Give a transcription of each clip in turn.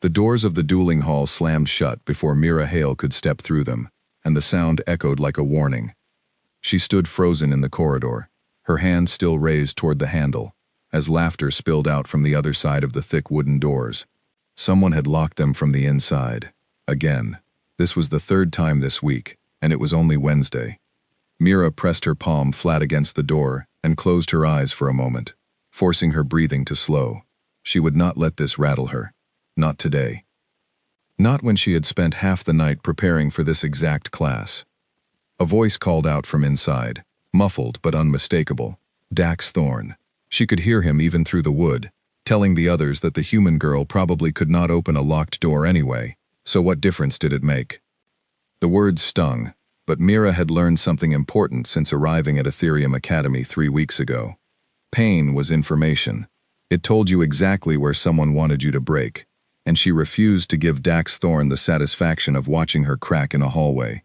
The doors of the dueling hall slammed shut before Mira Hale could step through them, and the sound echoed like a warning. She stood frozen in the corridor, her hand still raised toward the handle, as laughter spilled out from the other side of the thick wooden doors. Someone had locked them from the inside. Again. This was the third time this week, and it was only Wednesday. Mira pressed her palm flat against the door and closed her eyes for a moment, forcing her breathing to slow. She would not let this rattle her. Not today. Not when she had spent half the night preparing for this exact class. A voice called out from inside, muffled but unmistakable. Dax Thorne. She could hear him even through the wood, telling the others that the human girl probably could not open a locked door anyway, so what difference did it make? The words stung, but Mira had learned something important since arriving at Ethereum Academy 3 weeks ago. Pain was information. It told you exactly where someone wanted you to break, and she refused to give Dax Thorne the satisfaction of watching her crack in a hallway.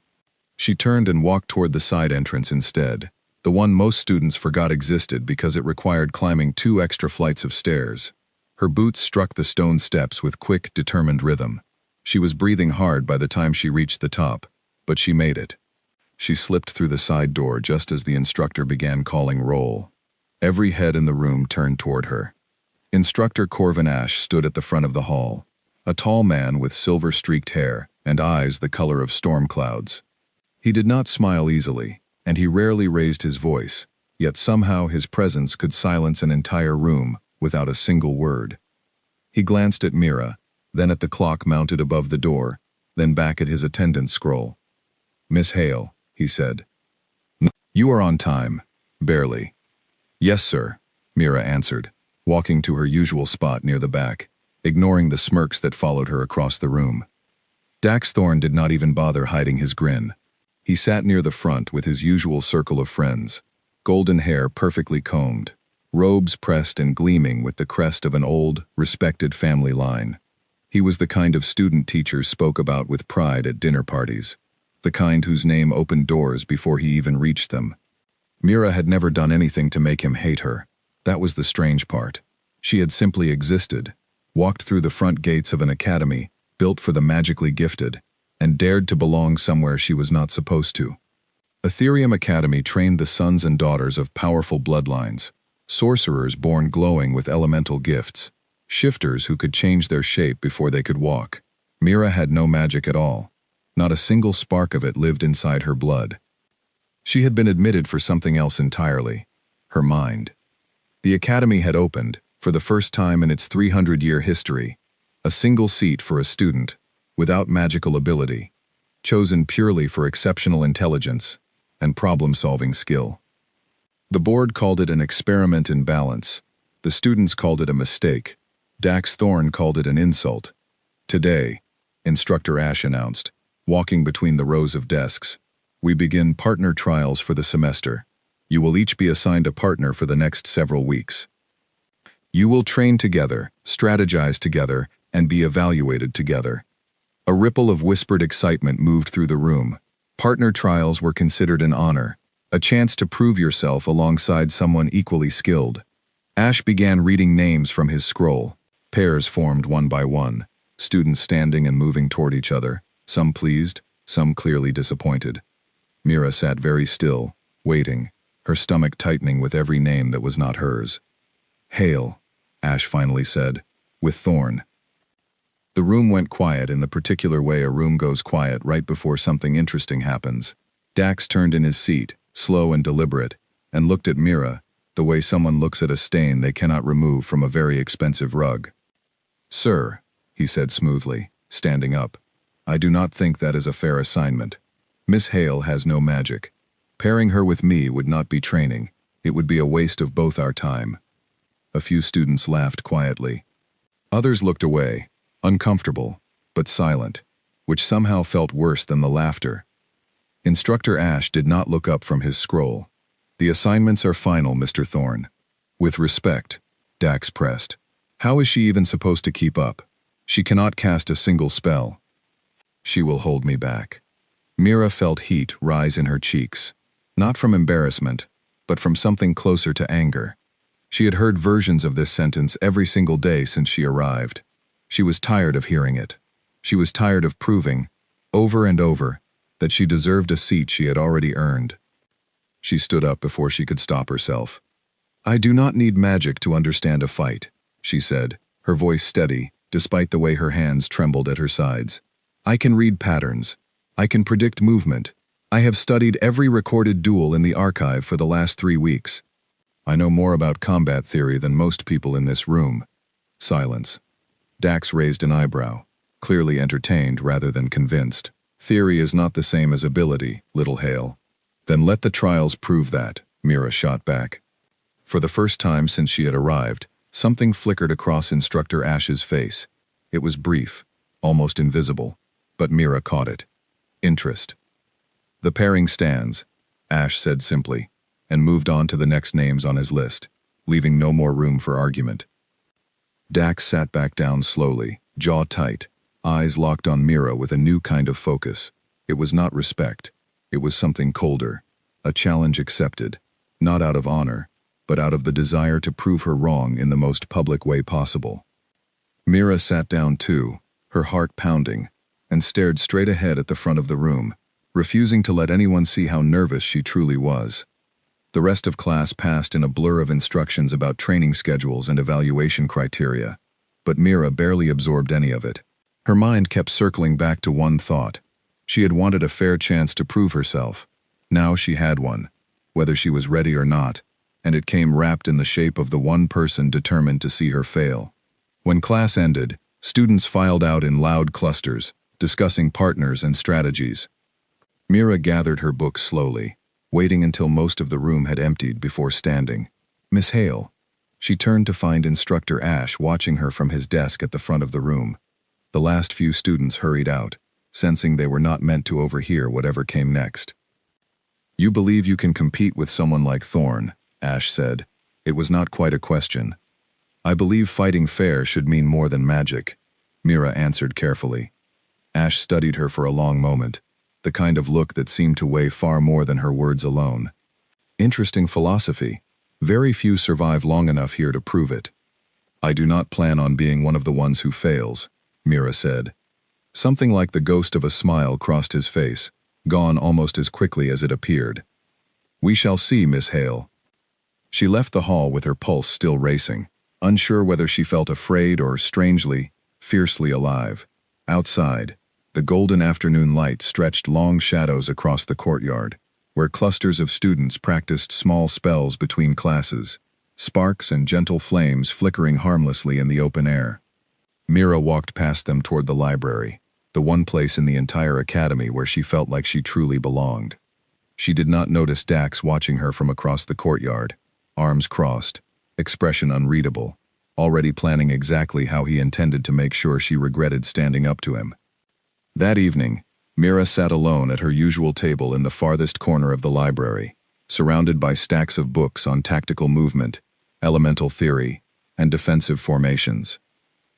She turned and walked toward the side entrance instead, the one most students forgot existed because it required climbing 2 extra flights of stairs. Her boots struck the stone steps with quick, determined rhythm. She was breathing hard by the time she reached the top, but she made it. She slipped through the side door just as the instructor began calling roll. Every head in the room turned toward her. Instructor Corvin Ash stood at the front of the hall, a tall man with silver-streaked hair and eyes the color of storm clouds. He did not smile easily, and he rarely raised his voice, yet somehow his presence could silence an entire room without a single word. He glanced at Mira, then at the clock mounted above the door, then back at his attendance scroll. "Miss Hale," he said. "You are on time." "Barely." "Yes, sir," Mira answered, walking to her usual spot near the back, ignoring the smirks that followed her across the room. Dax Thorne did not even bother hiding his grin. He sat near the front with his usual circle of friends, golden hair perfectly combed, robes pressed and gleaming with the crest of an old, respected family line. He was the kind of student teachers spoke about with pride at dinner parties, the kind whose name opened doors before he even reached them. Mira had never done anything to make him hate her. That was the strange part. She had simply existed, walked through the front gates of an academy built for the magically gifted, and dared to belong somewhere she was not supposed to. Ethereum Academy trained the sons and daughters of powerful bloodlines, sorcerers born glowing with elemental gifts, shifters who could change their shape before they could walk. Mira had no magic at all. Not a single spark of it lived inside her blood. She had been admitted for something else entirely, her mind. The academy had opened, for the first time in its 300-year history, a single seat for a student, without magical ability, chosen purely for exceptional intelligence and problem-solving skill. The board called it an experiment in balance. The students called it a mistake. Dax Thorne called it an insult. "Today," Instructor Ash announced, walking between the rows of desks, "we begin partner trials for the semester. You will each be assigned a partner for the next several weeks. You will train together, strategize together, and be evaluated together." A ripple of whispered excitement moved through the room. Partner trials were considered an honor, a chance to prove yourself alongside someone equally skilled. Ash began reading names from his scroll. Pairs formed one by one, students standing and moving toward each other, some pleased, some clearly disappointed. Mira sat very still, waiting, her stomach tightening with every name that was not hers. "Hale," Ash finally said, "with Thorne." The room went quiet in the particular way a room goes quiet right before something interesting happens. Dax turned in his seat, slow and deliberate, and looked at Mira, the way someone looks at a stain they cannot remove from a very expensive rug. "Sir," he said smoothly, standing up, "I do not think that is a fair assignment. Miss Hale has no magic. Pairing her with me would not be training. It would be a waste of both our time." A few students laughed quietly. Others looked away, uncomfortable, but silent, which somehow felt worse than the laughter. Instructor Ash did not look up from his scroll. "The assignments are final, Mr. Thorne." "With respect," Dax pressed. "How is she even supposed to keep up? She cannot cast a single spell." "She will hold me back." Mira felt heat rise in her cheeks, not from embarrassment, but from something closer to anger. She had heard versions of this sentence every single day since she arrived. She was tired of hearing it. She was tired of proving, over and over, that she deserved a seat she had already earned. She stood up before she could stop herself. "I do not need magic to understand a fight," she said, her voice steady, despite the way her hands trembled at her sides. "I can read patterns. I can predict movement. I have studied every recorded duel in the archive for the last 3 weeks. I know more about combat theory than most people in this room." Silence. Dax raised an eyebrow, clearly entertained rather than convinced. "Theory is not the same as ability, Little Hale." "Then let the trials prove that," Mira shot back. For the first time since she had arrived, something flickered across Instructor Ash's face. It was brief, almost invisible, but Mira caught it. Interest. "The pairing stands," Ash said simply, and moved on to the next names on his list, leaving no more room for argument. Dax sat back down slowly, jaw tight, eyes locked on Mira with a new kind of focus. It was not respect. It was something colder, a challenge accepted, not out of honor, but out of the desire to prove her wrong in the most public way possible. Mira sat down too, her heart pounding, and stared straight ahead at the front of the room, refusing to let anyone see how nervous she truly was. The rest of class passed in a blur of instructions about training schedules and evaluation criteria, but Mira barely absorbed any of it. Her mind kept circling back to one thought. She had wanted a fair chance to prove herself. Now she had one, whether she was ready or not, and it came wrapped in the shape of the one person determined to see her fail. When class ended, students filed out in loud clusters, discussing partners and strategies. Mira gathered her books slowly, waiting until most of the room had emptied before standing. "Miss Hale." She turned to find Instructor Ash watching her from his desk at the front of the room. The last few students hurried out, sensing they were not meant to overhear whatever came next. "You believe you can compete with someone like Thorn," Ash said. It was not quite a question. "I believe fighting fair should mean more than magic," Mira answered carefully. Ash studied her for a long moment, the kind of look that seemed to weigh far more than her words alone. "Interesting philosophy. Very few survive long enough here to prove it." "I do not plan on being one of the ones who fails," Mira said. Something like the ghost of a smile crossed his face, gone almost as quickly as it appeared. "We shall see, Miss Hale." She left the hall with her pulse still racing, unsure whether she felt afraid or strangely, fiercely alive. Outside, the golden afternoon light stretched long shadows across the courtyard, where clusters of students practiced small spells between classes, sparks and gentle flames flickering harmlessly in the open air. Mira walked past them toward the library, the one place in the entire academy where she felt like she truly belonged. She did not notice Dax watching her from across the courtyard, arms crossed, expression unreadable, already planning exactly how he intended to make sure she regretted standing up to him. That evening, Mira sat alone at her usual table in the farthest corner of the library, surrounded by stacks of books on tactical movement, elemental theory, and defensive formations.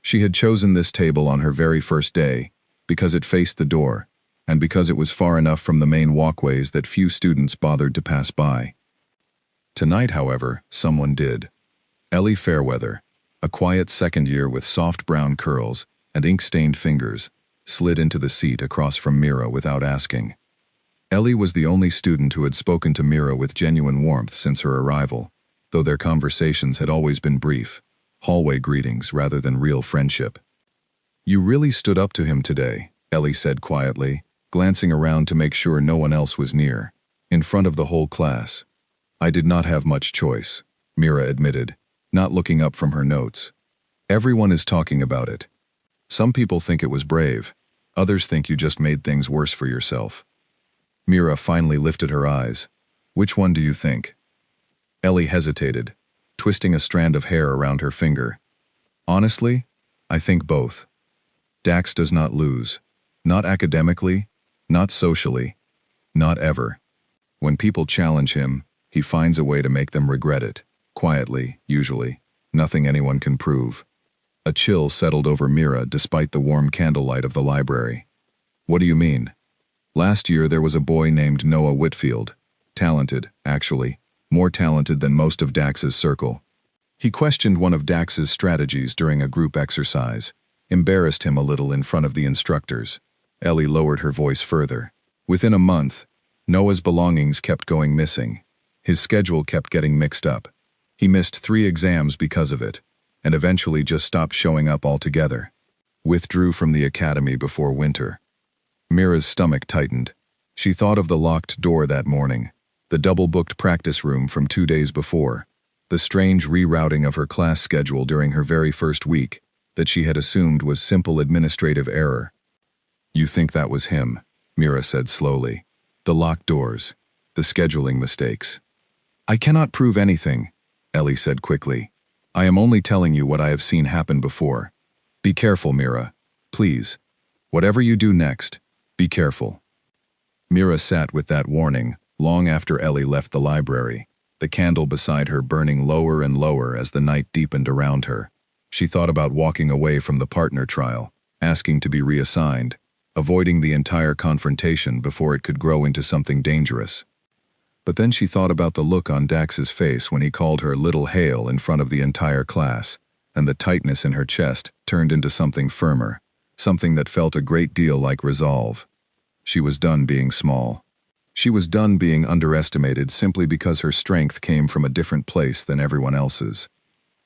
She had chosen this table on her very first day because it faced the door, and because it was far enough from the main walkways that few students bothered to pass by. Tonight, however, someone did. Ellie Fairweather, a quiet second year with soft brown curls and ink-stained fingers, slid into the seat across from Mira without asking. Ellie was the only student who had spoken to Mira with genuine warmth since her arrival, though their conversations had always been brief, hallway greetings rather than real friendship. "You really stood up to him today," Ellie said quietly, glancing around to make sure no one else was near, in front of the whole class. "I did not have much choice," Mira admitted, not looking up from her notes. "Everyone is talking about it. Some people think it was brave, others think you just made things worse for yourself." Mira finally lifted her eyes. "Which one do you think?" Ellie hesitated, twisting a strand of hair around her finger. "Honestly, I think both. Dax does not lose. Not academically, not socially, not ever. When people challenge him, he finds a way to make them regret it, quietly, usually, nothing anyone can prove." A chill settled over Mira despite the warm candlelight of the library. "What do you mean?" "Last year there was a boy named Noah Whitfield. Talented, actually, more talented than most of Dax's circle. He questioned one of Dax's strategies during a group exercise, embarrassed him a little in front of the instructors. Ellie lowered her voice further. Within a month, Noah's belongings kept going missing. His schedule kept getting mixed up. He missed 3 exams because of it, and eventually just stopped showing up altogether. Withdrew from the academy before winter. Mira's stomach tightened. She thought of the locked door that morning, the double-booked practice room from 2 days before, the strange rerouting of her class schedule during her very first week that she had assumed was simple administrative error. "You think that was him," Mira said slowly. "The locked doors, the scheduling mistakes." "I cannot prove anything," Ellie said quickly. "I am only telling you what I have seen happen before. Be careful, Mira. Please. Whatever you do next, be careful." Mira sat with that warning long after Ellie left the library, the candle beside her burning lower and lower as the night deepened around her. She thought about walking away from the partner trial, asking to be reassigned, avoiding the entire confrontation before it could grow into something dangerous. But then she thought about the look on Dax's face when he called her Little Hale in front of the entire class, and the tightness in her chest turned into something firmer, something that felt a great deal like resolve. She was done being small. She was done being underestimated simply because her strength came from a different place than everyone else's.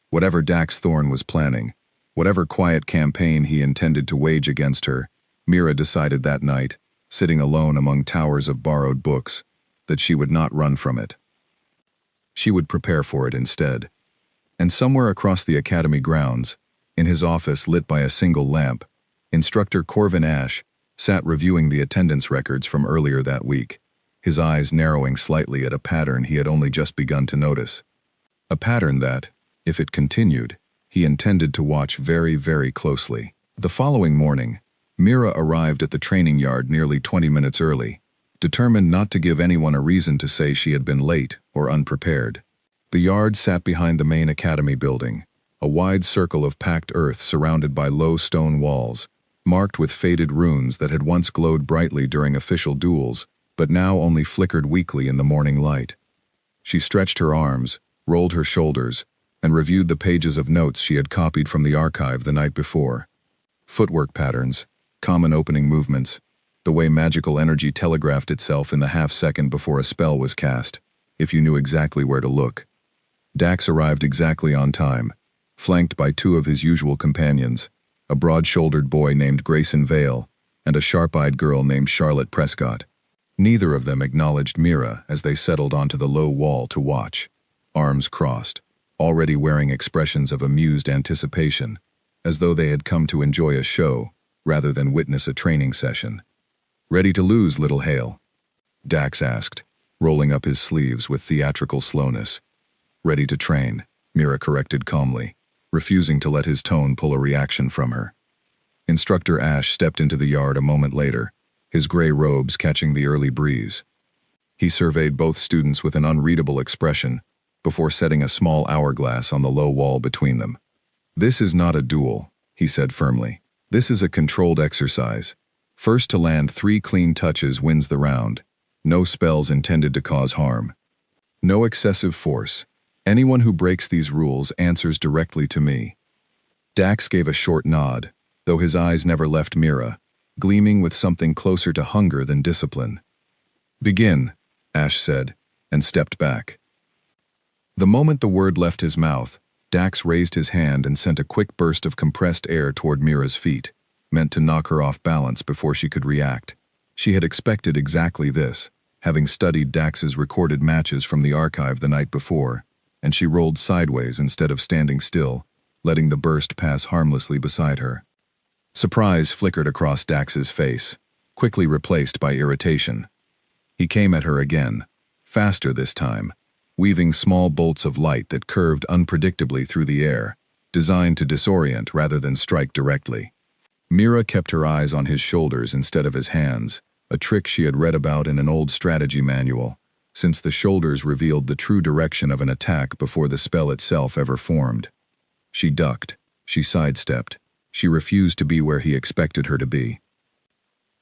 Whatever Dax Thorne was planning, whatever quiet campaign he intended to wage against her, Mira decided that night, sitting alone among towers of borrowed books, that she would not run from it. She would prepare for it instead. And somewhere across the academy grounds, in his office lit by a single lamp, Instructor Corvin Ash sat reviewing the attendance records from earlier that week, his eyes narrowing slightly at a pattern he had only just begun to notice. A pattern that, if it continued, he intended to watch very, very closely. The following morning, Mira arrived at the training yard nearly 20 minutes early, determined not to give anyone a reason to say she had been late or unprepared. The yard sat behind the main academy building, a wide circle of packed earth surrounded by low stone walls, marked with faded runes that had once glowed brightly during official duels, but now only flickered weakly in the morning light. She stretched her arms, rolled her shoulders, and reviewed the pages of notes she had copied from the archive the night before. Footwork patterns, common opening movements, the way magical energy telegraphed itself in the half-second before a spell was cast, if you knew exactly where to look. Dax arrived exactly on time, flanked by 2 of his usual companions, a broad-shouldered boy named Grayson Vale and a sharp-eyed girl named Charlotte Prescott. Neither of them acknowledged Mira as they settled onto the low wall to watch, arms crossed, already wearing expressions of amused anticipation, as though they had come to enjoy a show rather than witness a training session. "Ready to lose, Little Hale?" Dax asked, rolling up his sleeves with theatrical slowness. "Ready to train," Mira corrected calmly, refusing to let his tone pull a reaction from her. Instructor Ash stepped into the yard a moment later, his gray robes catching the early breeze. He surveyed both students with an unreadable expression before setting a small hourglass on the low wall between them. "This is not a duel," he said firmly. "This is a controlled exercise. First to land 3 clean touches wins the round. No spells intended to cause harm. No excessive force. Anyone who breaks these rules answers directly to me." Dax gave a short nod, though his eyes never left Mira, gleaming with something closer to hunger than discipline. "Begin," Ash said, and stepped back. The moment the word left his mouth, Dax raised his hand and sent a quick burst of compressed air toward Mira's feet, meant to knock her off balance before she could react. She had expected exactly this, having studied Dax's recorded matches from the archive the night before, and she rolled sideways instead of standing still, letting the burst pass harmlessly beside her. Surprise flickered across Dax's face, quickly replaced by irritation. He came at her again, faster this time, weaving small bolts of light that curved unpredictably through the air, designed to disorient rather than strike directly. Mira kept her eyes on his shoulders instead of his hands, a trick she had read about in an old strategy manual, since the shoulders revealed the true direction of an attack before the spell itself ever formed. She ducked, she sidestepped, she refused to be where he expected her to be.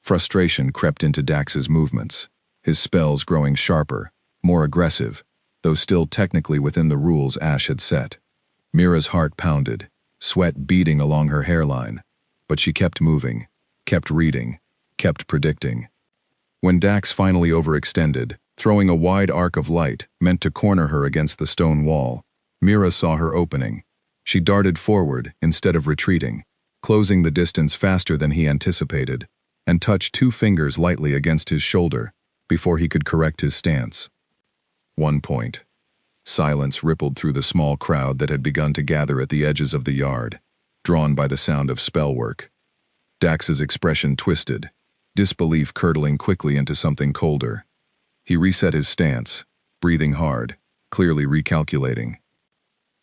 Frustration crept into Dax's movements, his spells growing sharper, more aggressive, though still technically within the rules Ash had set. Mira's heart pounded, sweat beading along her hairline, But she kept moving, kept reading, kept predicting. When Dax finally overextended, throwing a wide arc of light meant to corner her against the stone wall, Mira saw her opening. She darted forward instead of retreating, closing the distance faster than he anticipated, and touched 2 fingers lightly against his shoulder before he could correct his stance. 1 point. Silence rippled through the small crowd that had begun to gather at the edges of the yard, drawn by the sound of spell work. Dax's expression twisted, disbelief curdling quickly into something colder. He reset his stance, breathing hard, clearly recalculating.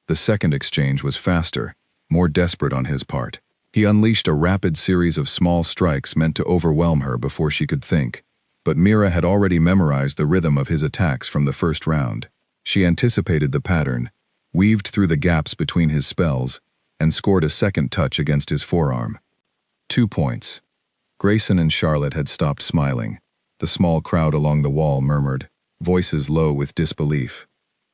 The second exchange was faster, more desperate on his part. He unleashed a rapid series of small strikes meant to overwhelm her before she could think, but Mira had already memorized the rhythm of his attacks from the first round. She anticipated the pattern, weaved through the gaps between his spells, and scored a second touch against his forearm. 2 points. Grayson and Charlotte had stopped smiling. The small crowd along the wall murmured, voices low with disbelief.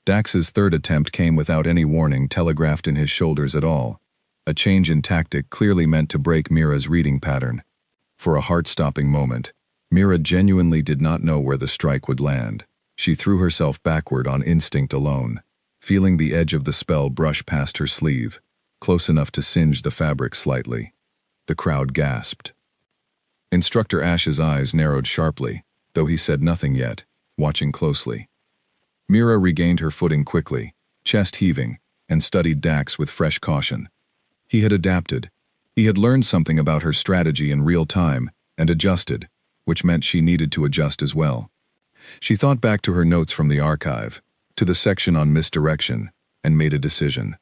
Dax's third attempt came without any warning telegraphed in his shoulders at all. A change in tactic clearly meant to break Mira's reading pattern. For a heart-stopping moment, Mira genuinely did not know where the strike would land. She threw herself backward on instinct alone, feeling the edge of the spell brush past her sleeve, close enough to singe the fabric slightly. The crowd gasped. Instructor Ash's eyes narrowed sharply, though he said nothing yet, watching closely. Mira regained her footing quickly, chest heaving, and studied Dax with fresh caution. He had adapted. He had learned something about her strategy in real time and adjusted, which meant she needed to adjust as well. She thought back to her notes from the archive, to the section on misdirection, and made a decision.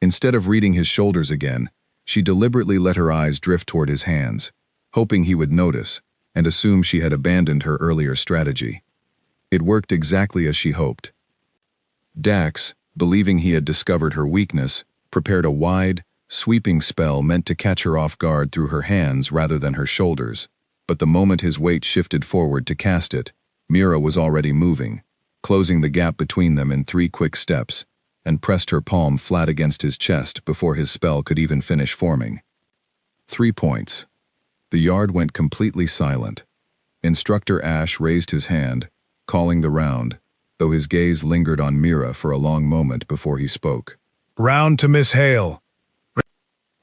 Instead of reading his shoulders again, she deliberately let her eyes drift toward his hands, hoping he would notice and assume she had abandoned her earlier strategy. It worked exactly as she hoped. Dax, believing he had discovered her weakness, prepared a wide, sweeping spell meant to catch her off guard through her hands rather than her shoulders, but the moment his weight shifted forward to cast it, Mira was already moving, closing the gap between them in 3 quick steps, and pressed her palm flat against his chest before his spell could even finish forming. 3 points. The yard went completely silent. Instructor Ash raised his hand, calling the round, though his gaze lingered on Mira for a long moment before he spoke. "Round to Miss Hale."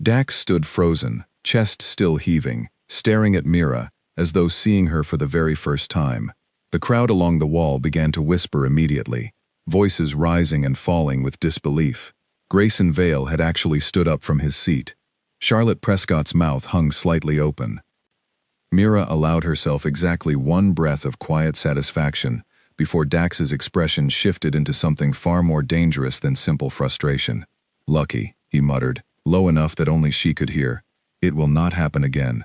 Dax stood frozen, chest still heaving, staring at Mira as though seeing her for the very first time. The crowd along the wall began to whisper immediately, voices rising and falling with disbelief. Grayson Vale had actually stood up from his seat. Charlotte Prescott's mouth hung slightly open. Mira allowed herself exactly 1 breath of quiet satisfaction before Dax's expression shifted into something far more dangerous than simple frustration. "Lucky," he muttered, low enough that only she could hear. "It will not happen again."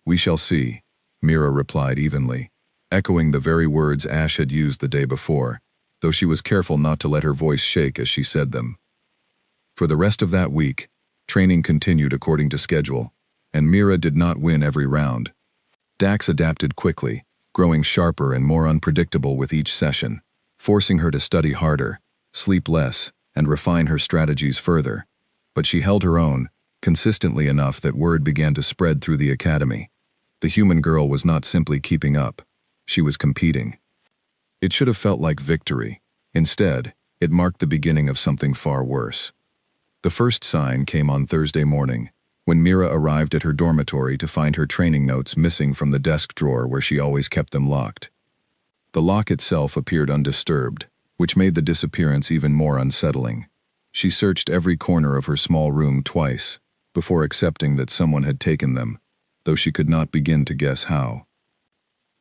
"We shall see," Mira replied evenly, echoing the very words Ash had used the day before, though she was careful not to let her voice shake as she said them. For the rest of that week, training continued according to schedule, and Mira did not win every round. Dax adapted quickly, growing sharper and more unpredictable with each session, forcing her to study harder, sleep less, and refine her strategies further. But she held her own, consistently enough that word began to spread through the academy. The human girl was not simply keeping up, she was competing. It should have felt like victory. Instead, it marked the beginning of something far worse. The first sign came on Thursday morning, when Mira arrived at her dormitory to find her training notes missing from the desk drawer where she always kept them locked. The lock itself appeared undisturbed, which made the disappearance even more unsettling. She searched every corner of her small room twice, before accepting that someone had taken them, though she could not begin to guess how.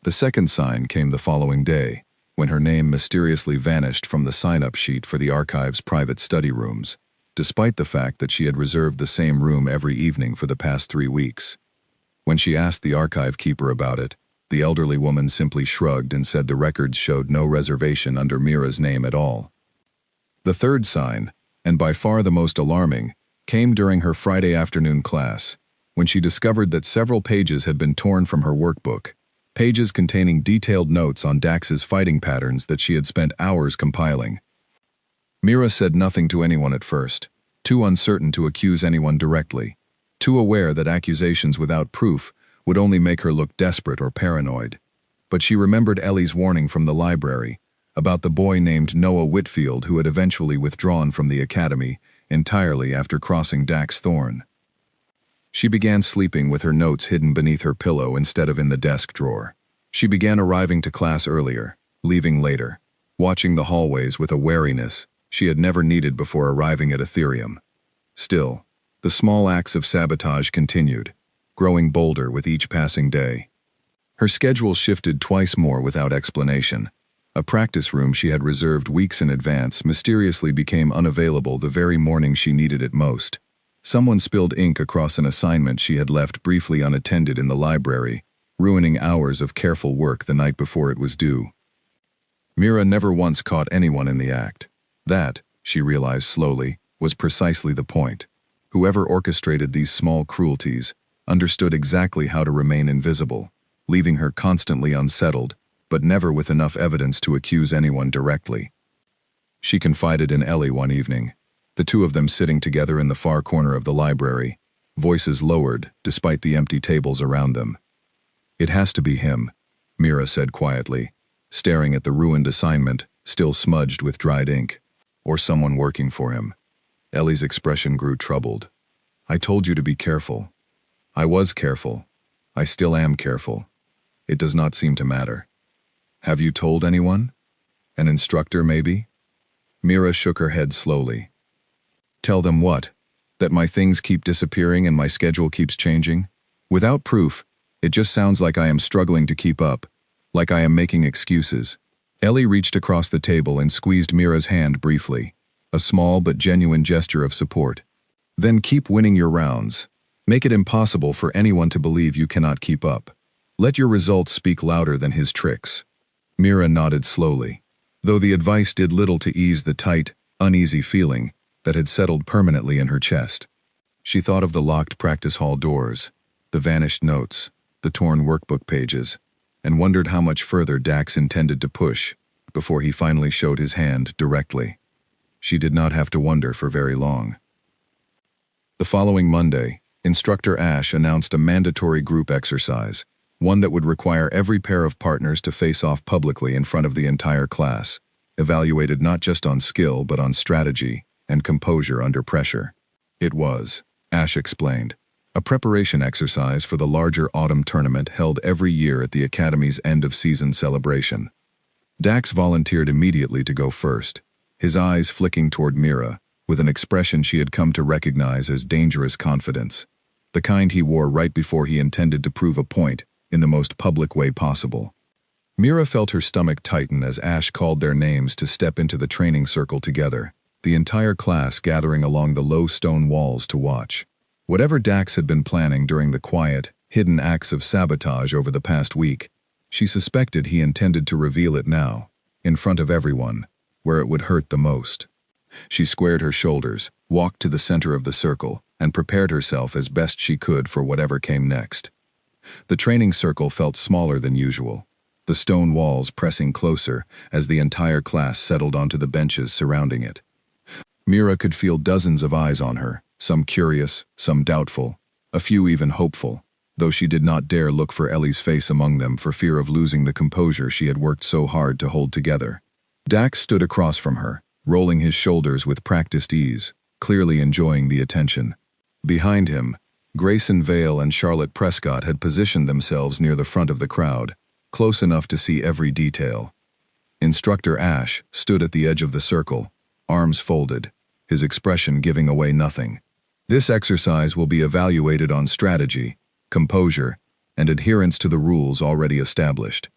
The second sign came the following day, when her name mysteriously vanished from the sign-up sheet for the archive's private study rooms, despite the fact that she had reserved the same room every evening for the past 3 weeks. When she asked the archive keeper about it, the elderly woman simply shrugged and said the records showed no reservation under Mira's name at all. The third sign, and by far the most alarming, came during her Friday afternoon class, when she discovered that several pages had been torn from her workbook, pages containing detailed notes on Dax's fighting patterns that she had spent hours compiling. Mira said nothing to anyone at first, too uncertain to accuse anyone directly, too aware that accusations without proof would only make her look desperate or paranoid. But she remembered Ellie's warning from the library about the boy named Noah Whitfield who had eventually withdrawn from the academy entirely after crossing Dax Thorn. She began sleeping with her notes hidden beneath her pillow instead of in the desk drawer. She began arriving to class earlier, leaving later, watching the hallways with a wariness she had never needed before arriving at Ethereum. Still, the small acts of sabotage continued, growing bolder with each passing day. Her schedule shifted twice more without explanation. A practice room she had reserved weeks in advance mysteriously became unavailable the very morning she needed it most. Someone spilled ink across an assignment she had left briefly unattended in the library, ruining hours of careful work the night before it was due. Mira never once caught anyone in the act. That, she realized slowly, was precisely the point. Whoever orchestrated these small cruelties understood exactly how to remain invisible, leaving her constantly unsettled, but never with enough evidence to accuse anyone directly. She confided in Ellie one evening, the two of them sitting together in the far corner of the library, voices lowered despite the empty tables around them. "It has to be him," Mira said quietly, staring at the ruined assignment, still smudged with dried ink. "Or someone working for him." Ellie's expression grew troubled. "I told you to be careful." "I was careful. I still am careful. It does not seem to matter." "Have you told anyone? An instructor, maybe?" Mira shook her head slowly. "Tell them what? That my things keep disappearing and my schedule keeps changing? Without proof, it just sounds like I am struggling to keep up, like I am making excuses." Ellie reached across the table and squeezed Mira's hand briefly, a small but genuine gesture of support. "Then keep winning your rounds. Make it impossible for anyone to believe you cannot keep up. Let your results speak louder than his tricks." Mira nodded slowly, though the advice did little to ease the tight, uneasy feeling that had settled permanently in her chest. She thought of the locked practice hall doors, the vanished notes, the torn workbook pages, and wondered how much further Dax intended to push before he finally showed his hand directly. She did not have to wonder for very long. The following Monday, Instructor Ash announced a mandatory group exercise, one that would require every pair of partners to face off publicly in front of the entire class, evaluated not just on skill but on strategy and composure under pressure. It was, Ash explained, a preparation exercise for the larger autumn tournament held every year at the Academy's end-of-season celebration. Dax volunteered immediately to go first, his eyes flicking toward Mira, with an expression she had come to recognize as dangerous confidence, the kind he wore right before he intended to prove a point in the most public way possible. Mira felt her stomach tighten as Ash called their names to step into the training circle together, the entire class gathering along the low stone walls to watch. Whatever Dax had been planning during the quiet, hidden acts of sabotage over the past week, she suspected he intended to reveal it now, in front of everyone, where it would hurt the most. She squared her shoulders, walked to the center of the circle, and prepared herself as best she could for whatever came next. The training circle felt smaller than usual, the stone walls pressing closer as the entire class settled onto the benches surrounding it. Mira could feel dozens of eyes on her, some curious, some doubtful, a few even hopeful, though she did not dare look for Ellie's face among them for fear of losing the composure she had worked so hard to hold together. Dax stood across from her, rolling his shoulders with practiced ease, clearly enjoying the attention. Behind him, Grayson Vale and Charlotte Prescott had positioned themselves near the front of the crowd, close enough to see every detail. Instructor Ash stood at the edge of the circle, arms folded, his expression giving away nothing. This exercise will be evaluated on strategy, composure, and adherence to the rules already established.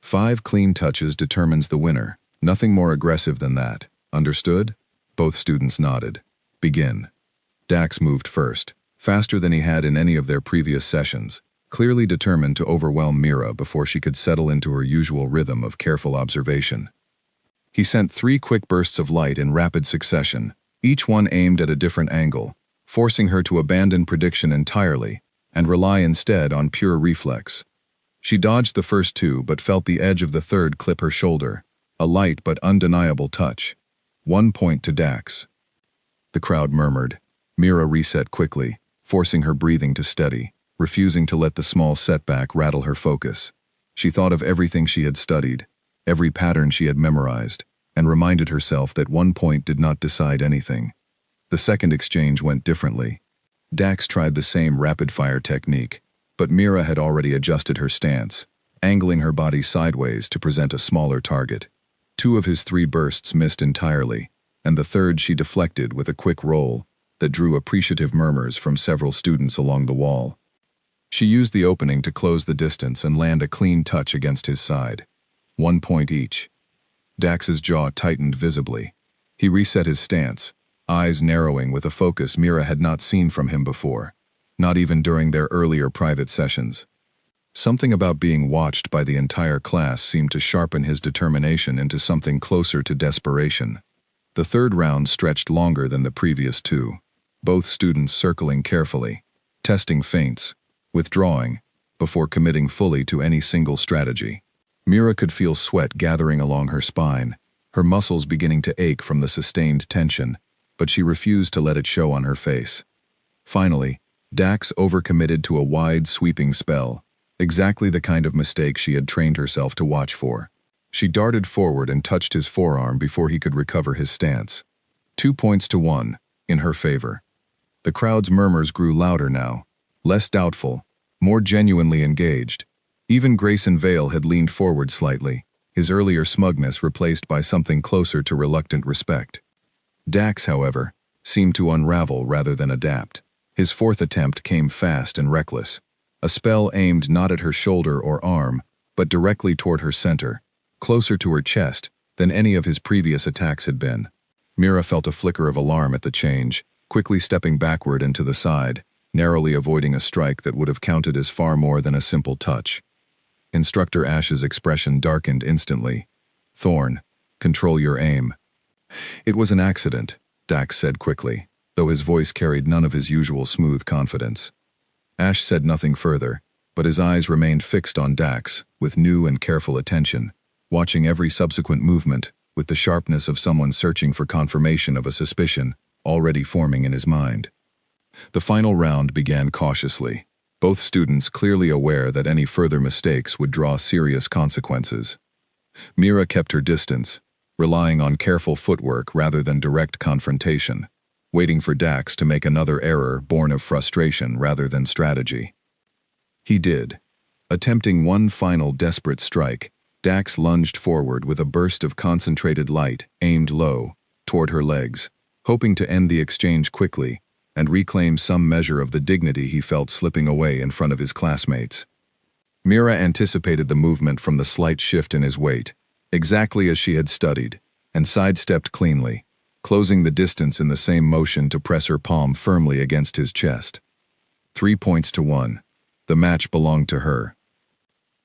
5 clean touches determines the winner, nothing more aggressive than that. Understood? Both students nodded. Begin. Dax moved first, faster than he had in any of their previous sessions, clearly determined to overwhelm Mira before she could settle into her usual rhythm of careful observation. He sent 3 quick bursts of light in rapid succession, each one aimed at a different angle, forcing her to abandon prediction entirely and rely instead on pure reflex. She dodged the first 2 but felt the edge of the third clip her shoulder, a light but undeniable touch. 1 point to Dax. The crowd murmured. Mira reset quickly, forcing her breathing to steady, refusing to let the small setback rattle her focus. She thought of everything she had studied, every pattern she had memorized, and reminded herself that one point did not decide anything. The second exchange went differently. Dax tried the same rapid-fire technique, but Mira had already adjusted her stance, angling her body sideways to present a smaller target. 2 of his 3 bursts missed entirely, and the third she deflected with a quick roll that drew appreciative murmurs from several students along the wall. She used the opening to close the distance and land a clean touch against his side. 1 point each. Dax's jaw tightened visibly. He reset his stance, eyes narrowing with a focus Mira had not seen from him before, not even during their earlier private sessions. Something about being watched by the entire class seemed to sharpen his determination into something closer to desperation. The third round stretched longer than the previous 2, both students circling carefully, testing feints, withdrawing, before committing fully to any single strategy. Mira could feel sweat gathering along her spine, her muscles beginning to ache from the sustained tension, but she refused to let it show on her face. Finally, Dax overcommitted to a wide, sweeping spell, exactly the kind of mistake she had trained herself to watch for. She darted forward and touched his forearm before he could recover his stance. 2 points to 1, in her favor. The crowd's murmurs grew louder now, less doubtful, more genuinely engaged. Even Grayson Vale had leaned forward slightly, his earlier smugness replaced by something closer to reluctant respect. Dax, however, seemed to unravel rather than adapt. His 4th attempt came fast and reckless, a spell aimed not at her shoulder or arm, but directly toward her center, closer to her chest than any of his previous attacks had been. Mira felt a flicker of alarm at the change, quickly stepping backward and to the side, narrowly avoiding a strike that would have counted as far more than a simple touch. Instructor Ash's expression darkened instantly. "Thorn, control your aim." "It was an accident," Dax said quickly, though his voice carried none of his usual smooth confidence. Ash said nothing further, but his eyes remained fixed on Dax with new and careful attention, watching every subsequent movement with the sharpness of someone searching for confirmation of a suspicion already forming in his mind. The final round began cautiously, both students clearly aware that any further mistakes would draw serious consequences. Mira kept her distance, relying on careful footwork rather than direct confrontation, waiting for Dax to make another error born of frustration rather than strategy. He did. Attempting one final desperate strike, Dax lunged forward with a burst of concentrated light aimed low, toward her legs, hoping to end the exchange quickly and reclaim some measure of the dignity he felt slipping away in front of his classmates. Mira anticipated the movement from the slight shift in his weight, exactly as she had studied, and sidestepped cleanly, closing the distance in the same motion to press her palm firmly against his chest. 3 points to 1. The match belonged to her.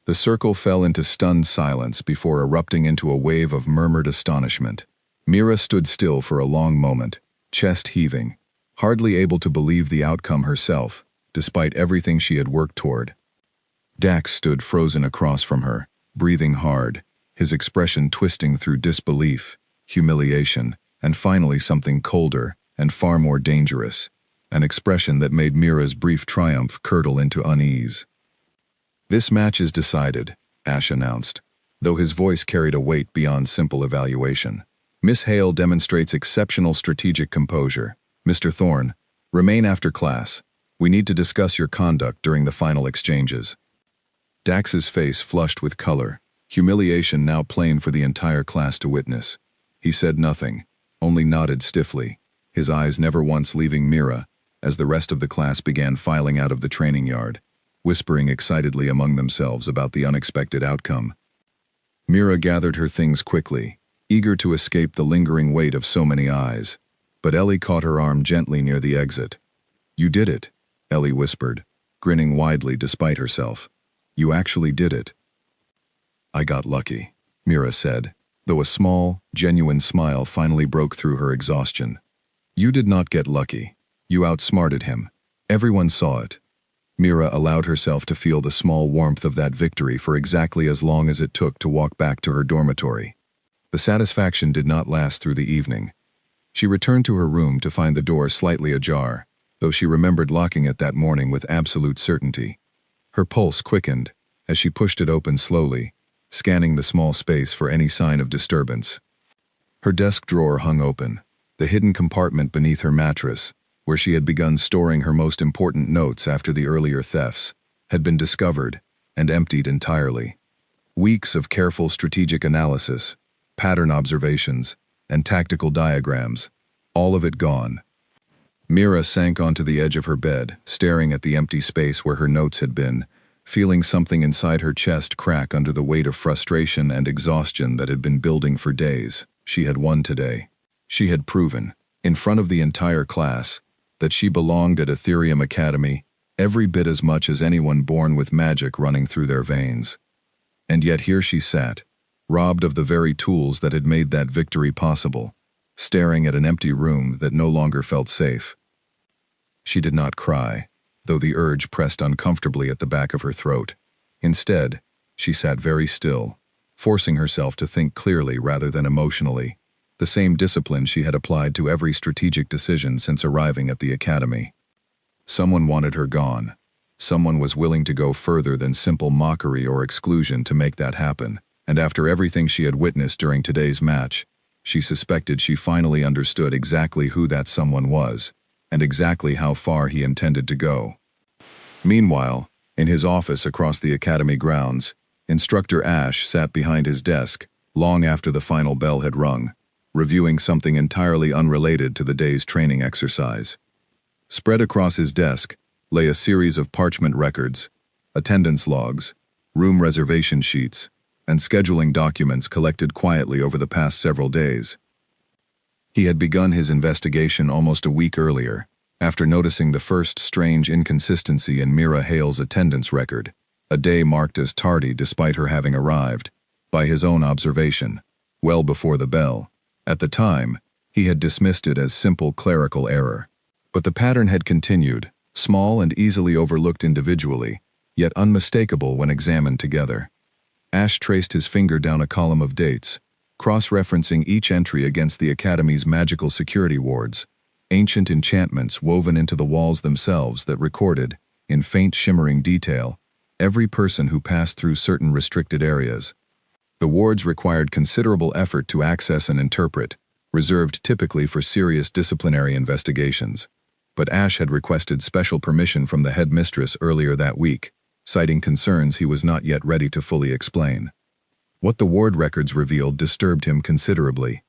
The circle fell into stunned silence before erupting into a wave of murmured astonishment. Mira stood still for a long moment, chest heaving, hardly able to believe the outcome herself, despite everything she had worked toward. Dax stood frozen across from her, breathing hard, his expression twisting through disbelief, humiliation, and finally something colder and far more dangerous, an expression that made Mira's brief triumph curdle into unease. "This match is decided," Ash announced, though his voice carried a weight beyond simple evaluation. "Miss Hale demonstrates exceptional strategic composure. Mr. Thorne, remain after class. We need to discuss your conduct during the final exchanges." Dax's face flushed with color, humiliation now plain for the entire class to witness. He said nothing, only nodded stiffly, his eyes never once leaving Mira, as the rest of the class began filing out of the training yard, whispering excitedly among themselves about the unexpected outcome. Mira gathered her things quickly, eager to escape the lingering weight of so many eyes, but Ellie caught her arm gently near the exit. "You did it," Ellie whispered, grinning widely despite herself. "You actually did it." "I got lucky," Mira said, though a small, genuine smile finally broke through her exhaustion. "You did not get lucky. You outsmarted him. Everyone saw it." Mira allowed herself to feel the small warmth of that victory for exactly as long as it took to walk back to her dormitory. The satisfaction did not last through the evening. She returned to her room to find the door slightly ajar, though she remembered locking it that morning with absolute certainty. Her pulse quickened as she pushed it open slowly, scanning the small space for any sign of disturbance. Her desk drawer hung open, the hidden compartment beneath her mattress, where she had begun storing her most important notes after the earlier thefts, had been discovered and emptied entirely. Weeks of careful strategic analysis, pattern observations, and tactical diagrams, all of it gone. Mira sank onto the edge of her bed, staring at the empty space where her notes had been, feeling something inside her chest crack under the weight of frustration and exhaustion that had been building for days. She had won today. She had proven, in front of the entire class, that she belonged at Ethereum Academy every bit as much as anyone born with magic running through their veins. And yet here she sat, robbed of the very tools that had made that victory possible, staring at an empty room that no longer felt safe. She did not cry, though the urge pressed uncomfortably at the back of her throat. Instead, she sat very still, forcing herself to think clearly rather than emotionally, the same discipline she had applied to every strategic decision since arriving at the academy. Someone wanted her gone. Someone was willing to go further than simple mockery or exclusion to make that happen, and after everything she had witnessed during today's match, she suspected she finally understood exactly who that someone was, and exactly how far he intended to go. Meanwhile, in his office across the academy grounds, Instructor Ash sat behind his desk long after the final bell had rung, reviewing something entirely unrelated to the day's training exercise. Spread across his desk lay a series of parchment records, attendance logs, room reservation sheets, and scheduling documents collected quietly over the past several days. He had begun his investigation almost a week earlier, after noticing the first strange inconsistency in Mira Hale's attendance record, a day marked as tardy despite her having arrived, by his own observation, well before the bell. At the time, he had dismissed it as simple clerical error. But the pattern had continued, small and easily overlooked individually, yet unmistakable when examined together. Ash traced his finger down a column of dates, cross-referencing each entry against the Academy's magical security wards, ancient enchantments woven into the walls themselves that recorded, in faint shimmering detail, every person who passed through certain restricted areas. The wards required considerable effort to access and interpret, reserved typically for serious disciplinary investigations. But Ash had requested special permission from the headmistress earlier that week, citing concerns he was not yet ready to fully explain. What the ward records revealed disturbed him considerably.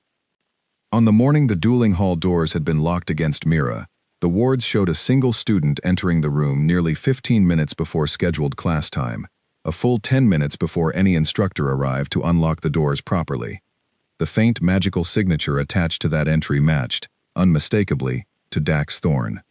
On the morning the dueling hall doors had been locked against Mira, the wards showed a single student entering the room nearly 15 minutes before scheduled class time, a full 10 minutes before any instructor arrived to unlock the doors properly. The faint magical signature attached to that entry matched, unmistakably, to Dax Thorne.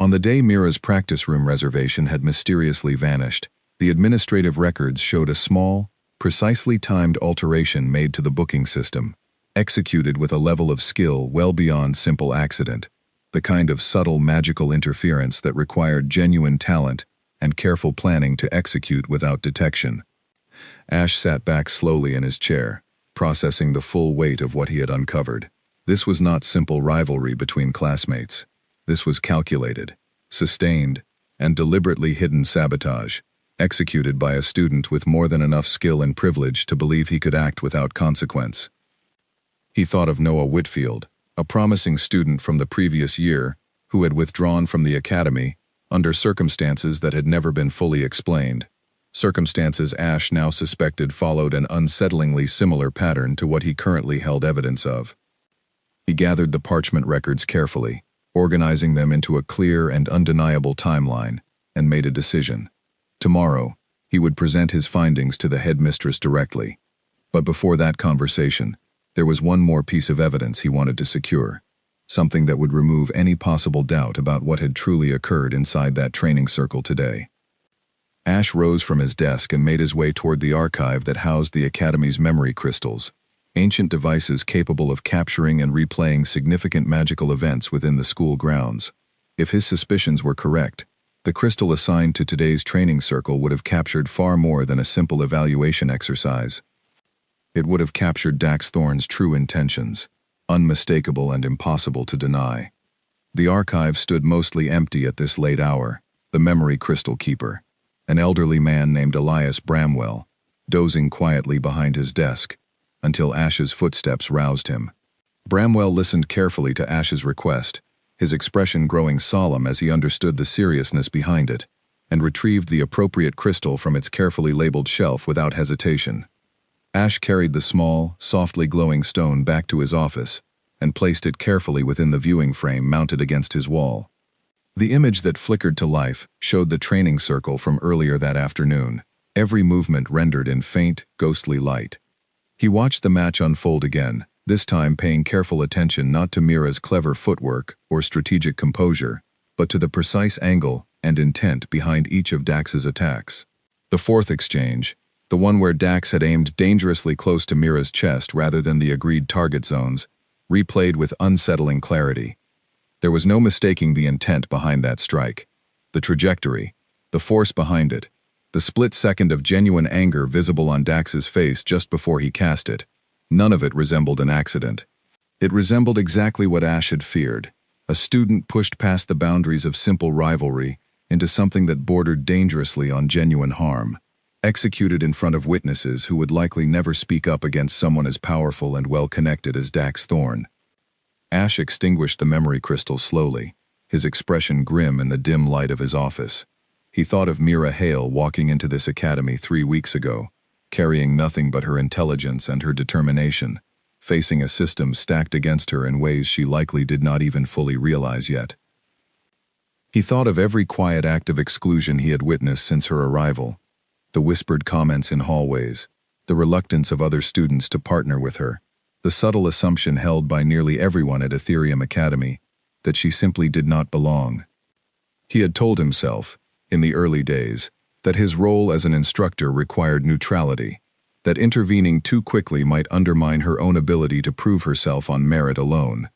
On the day Mira's practice room reservation had mysteriously vanished, the administrative records showed a small, precisely timed alteration made to the booking system, executed with a level of skill well beyond simple accident, the kind of subtle magical interference that required genuine talent and careful planning to execute without detection. Ash sat back slowly in his chair, processing the full weight of what he had uncovered. This was not simple rivalry between classmates. This was calculated, sustained, and deliberately hidden sabotage, executed by a student with more than enough skill and privilege to believe he could act without consequence. He thought of Noah Whitfield, a promising student from the previous year who had withdrawn from the academy under circumstances that had never been fully explained, circumstances Ash now suspected followed an unsettlingly similar pattern to what he currently held evidence of. He gathered the parchment records carefully, organizing them into a clear and undeniable timeline, and made a decision. Tomorrow, he would present his findings to the headmistress directly. But before that conversation, there was one more piece of evidence he wanted to secure, something that would remove any possible doubt about what had truly occurred inside that training circle today. Ash rose from his desk and made his way toward the archive that housed the Academy's memory crystals, ancient devices capable of capturing and replaying significant magical events within the school grounds. If his suspicions were correct, the crystal assigned to today's training circle would have captured far more than a simple evaluation exercise. It would have captured Dax Thorne's true intentions, unmistakable and impossible to deny. The archive stood mostly empty at this late hour, the memory crystal keeper, an elderly man named Elias Bramwell, dozing quietly behind his desk, until Ash's footsteps roused him. Bramwell listened carefully to Ash's request, his expression growing solemn as he understood the seriousness behind it, and retrieved the appropriate crystal from its carefully labeled shelf without hesitation. Ash carried the small, softly glowing stone back to his office and placed it carefully within the viewing frame mounted against his wall. The image that flickered to life showed the training circle from earlier that afternoon, every movement rendered in faint, ghostly light. He watched the match unfold again, this time paying careful attention not to Mira's clever footwork or strategic composure, but to the precise angle and intent behind each of Dax's attacks. The fourth exchange, the one where Dax had aimed dangerously close to Mira's chest rather than the agreed target zones, replayed with unsettling clarity. There was no mistaking the intent behind that strike. The trajectory, the force behind it, the split second of genuine anger visible on Dax's face just before he cast it, none of it resembled an accident. It resembled exactly what Ash had feared, a student pushed past the boundaries of simple rivalry into something that bordered dangerously on genuine harm, executed in front of witnesses who would likely never speak up against someone as powerful and well-connected as Dax Thorne. Ash extinguished the memory crystal slowly, his expression grim in the dim light of his office. He thought of Mira Hale walking into this academy 3 weeks ago, carrying nothing but her intelligence and her determination, facing a system stacked against her in ways she likely did not even fully realize yet. He thought of every quiet act of exclusion he had witnessed since her arrival, the whispered comments in hallways, the reluctance of other students to partner with her, the subtle assumption held by nearly everyone at Ethereum Academy that she simply did not belong. He had told himself, in the early days, that his role as an instructor required neutrality, that intervening too quickly might undermine her own ability to prove herself on merit alone.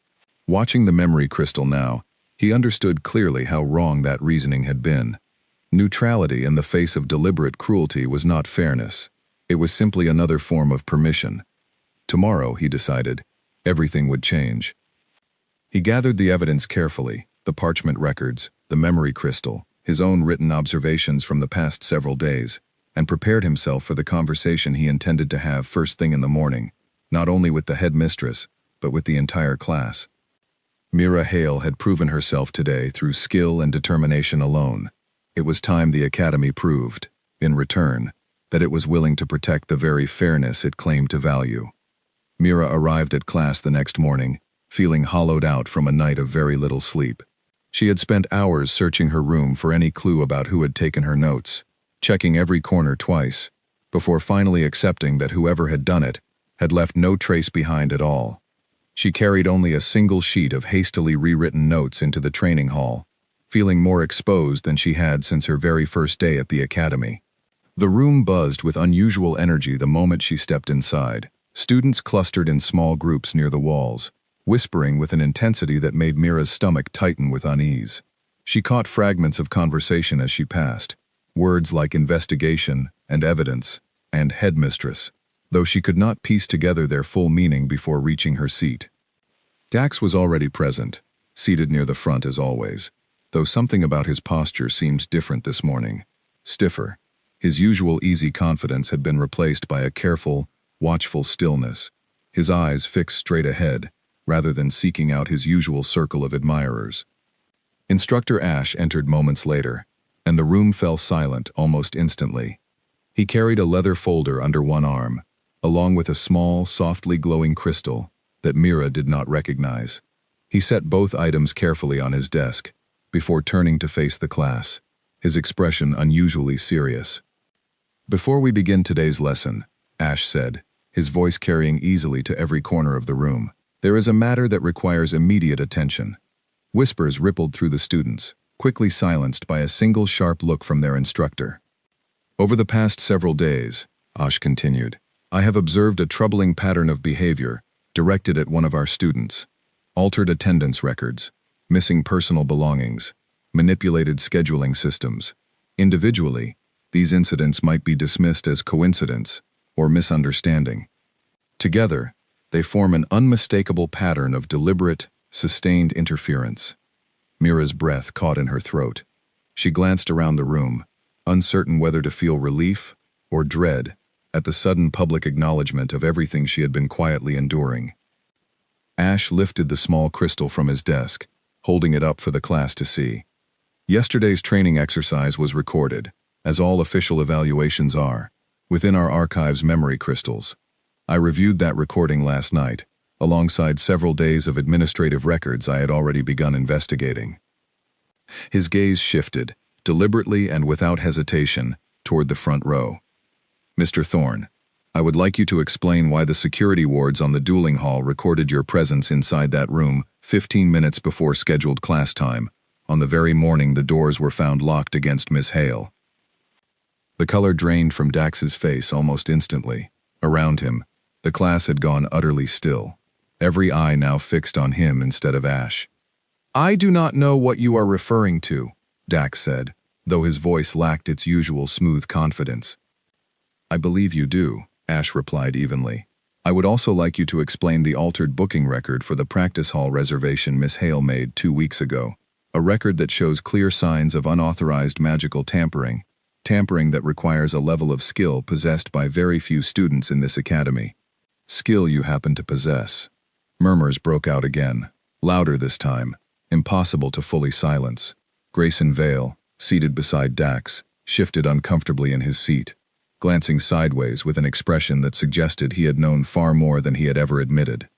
Watching the memory crystal now, he understood clearly how wrong that reasoning had been. Neutrality in the face of deliberate cruelty was not fairness. It was simply another form of permission. Tomorrow, he decided, everything would change. He gathered the evidence carefully, the parchment records, the memory crystal, his own written observations from the past several days, and prepared himself for the conversation he intended to have first thing in the morning, not only with the headmistress, but with the entire class. Mira Hale had proven herself today through skill and determination alone. It was time the Academy proved, in return, that it was willing to protect the very fairness it claimed to value. Mira arrived at class the next morning, feeling hollowed out from a night of very little sleep. She had spent hours searching her room for any clue about who had taken her notes, checking every corner twice, before finally accepting that whoever had done it had left no trace behind at all. She carried only a single sheet of hastily rewritten notes into the training hall, feeling more exposed than she had since her very first day at the academy. The room buzzed with unusual energy the moment she stepped inside. Students clustered in small groups near the walls, whispering with an intensity that made Mira's stomach tighten with unease. She caught fragments of conversation as she passed, words like investigation and evidence and headmistress, though she could not piece together their full meaning before reaching her seat. Dax was already present, seated near the front as always, though something about his posture seemed different this morning, stiffer. His usual easy confidence had been replaced by a careful, watchful stillness, his eyes fixed straight ahead, rather than seeking out his usual circle of admirers. Instructor Ash entered moments later, and the room fell silent almost instantly. He carried a leather folder under one arm, along with a small, softly glowing crystal that Mira did not recognize. He set both items carefully on his desk, before turning to face the class, his expression unusually serious. "Before we begin today's lesson," Ash said, his voice carrying easily to every corner of the room, "there is a matter that requires immediate attention." Whispers rippled through the students, quickly silenced by a single sharp look from their instructor. "Over the past several days," Ash continued, "I have observed a troubling pattern of behavior directed at one of our students. Altered attendance records, missing personal belongings, manipulated scheduling systems. Individually, these incidents might be dismissed as coincidence or misunderstanding. Together, they form an unmistakable pattern of deliberate, sustained interference. Mira's breath caught in her throat. She glanced around the room, uncertain whether to feel relief or dread at the sudden public acknowledgement of everything she had been quietly enduring. Ash lifted the small crystal from his desk, holding it up for the class to see. Yesterday's training exercise was recorded, as all official evaluations are, within our archive's memory crystals. I reviewed that recording last night, alongside several days of administrative records I had already begun investigating. His gaze shifted, deliberately and without hesitation, toward the front row. Mr. Thorne, I would like you to explain why the security wards on the dueling hall recorded your presence inside that room 15 minutes before scheduled class time, on the very morning the doors were found locked against Miss Hale. The color drained from Dax's face almost instantly. Around him, the class had gone utterly still, every eye now fixed on him instead of Ash. I do not know what you are referring to, Dax said, though his voice lacked its usual smooth confidence. I believe you do, Ash replied evenly. I would also like you to explain the altered booking record for the practice hall reservation Miss Hale made 2 weeks ago, a record that shows clear signs of unauthorized magical tampering that requires a level of skill possessed by very few students in this academy. Skill you happen to possess. Murmurs broke out again, louder this time, impossible to fully silence. Grayson Vale, seated beside Dax, shifted uncomfortably in his seat, glancing sideways with an expression that suggested he had known far more than he had ever admitted.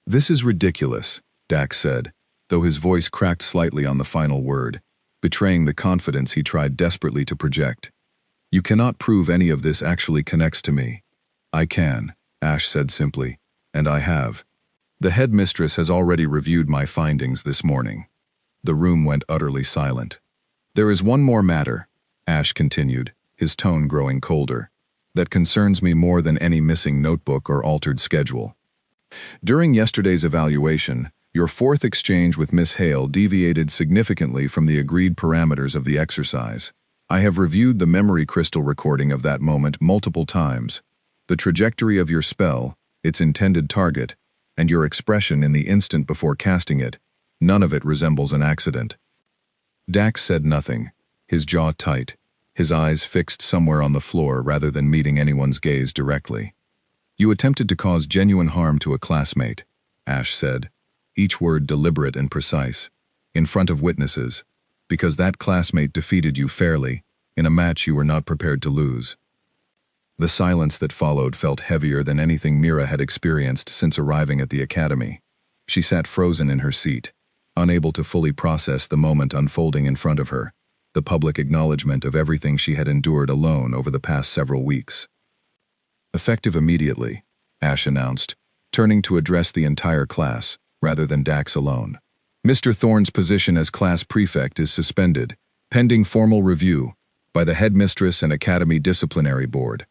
This is ridiculous, Dax said, though his voice cracked slightly on the final word, betraying the confidence he tried desperately to project. You cannot prove any of this actually connects to me. I can, Ash said simply, and I have. The headmistress has already reviewed my findings this morning. The room went utterly silent. There is one more matter, Ash continued, his tone growing colder, that concerns me more than any missing notebook or altered schedule. During yesterday's evaluation, your fourth exchange with Miss Hale deviated significantly from the agreed parameters of the exercise. I have reviewed the memory crystal recording of that moment multiple times. The trajectory of your spell, its intended target, and your expression in the instant before casting it, none of it resembles an accident. Dax said nothing, his jaw tight, his eyes fixed somewhere on the floor rather than meeting anyone's gaze directly. You attempted to cause genuine harm to a classmate, Ash said, each word deliberate and precise, in front of witnesses, because that classmate defeated you fairly, in a match you were not prepared to lose. The silence that followed felt heavier than anything Mira had experienced since arriving at the academy. She sat frozen in her seat, unable to fully process the moment unfolding in front of her, the public acknowledgement of everything she had endured alone over the past several weeks. Effective immediately, Ash announced, turning to address the entire class, rather than Dax alone. Mr. Thorne's position as class prefect is suspended, pending formal review, by the headmistress and academy disciplinary board.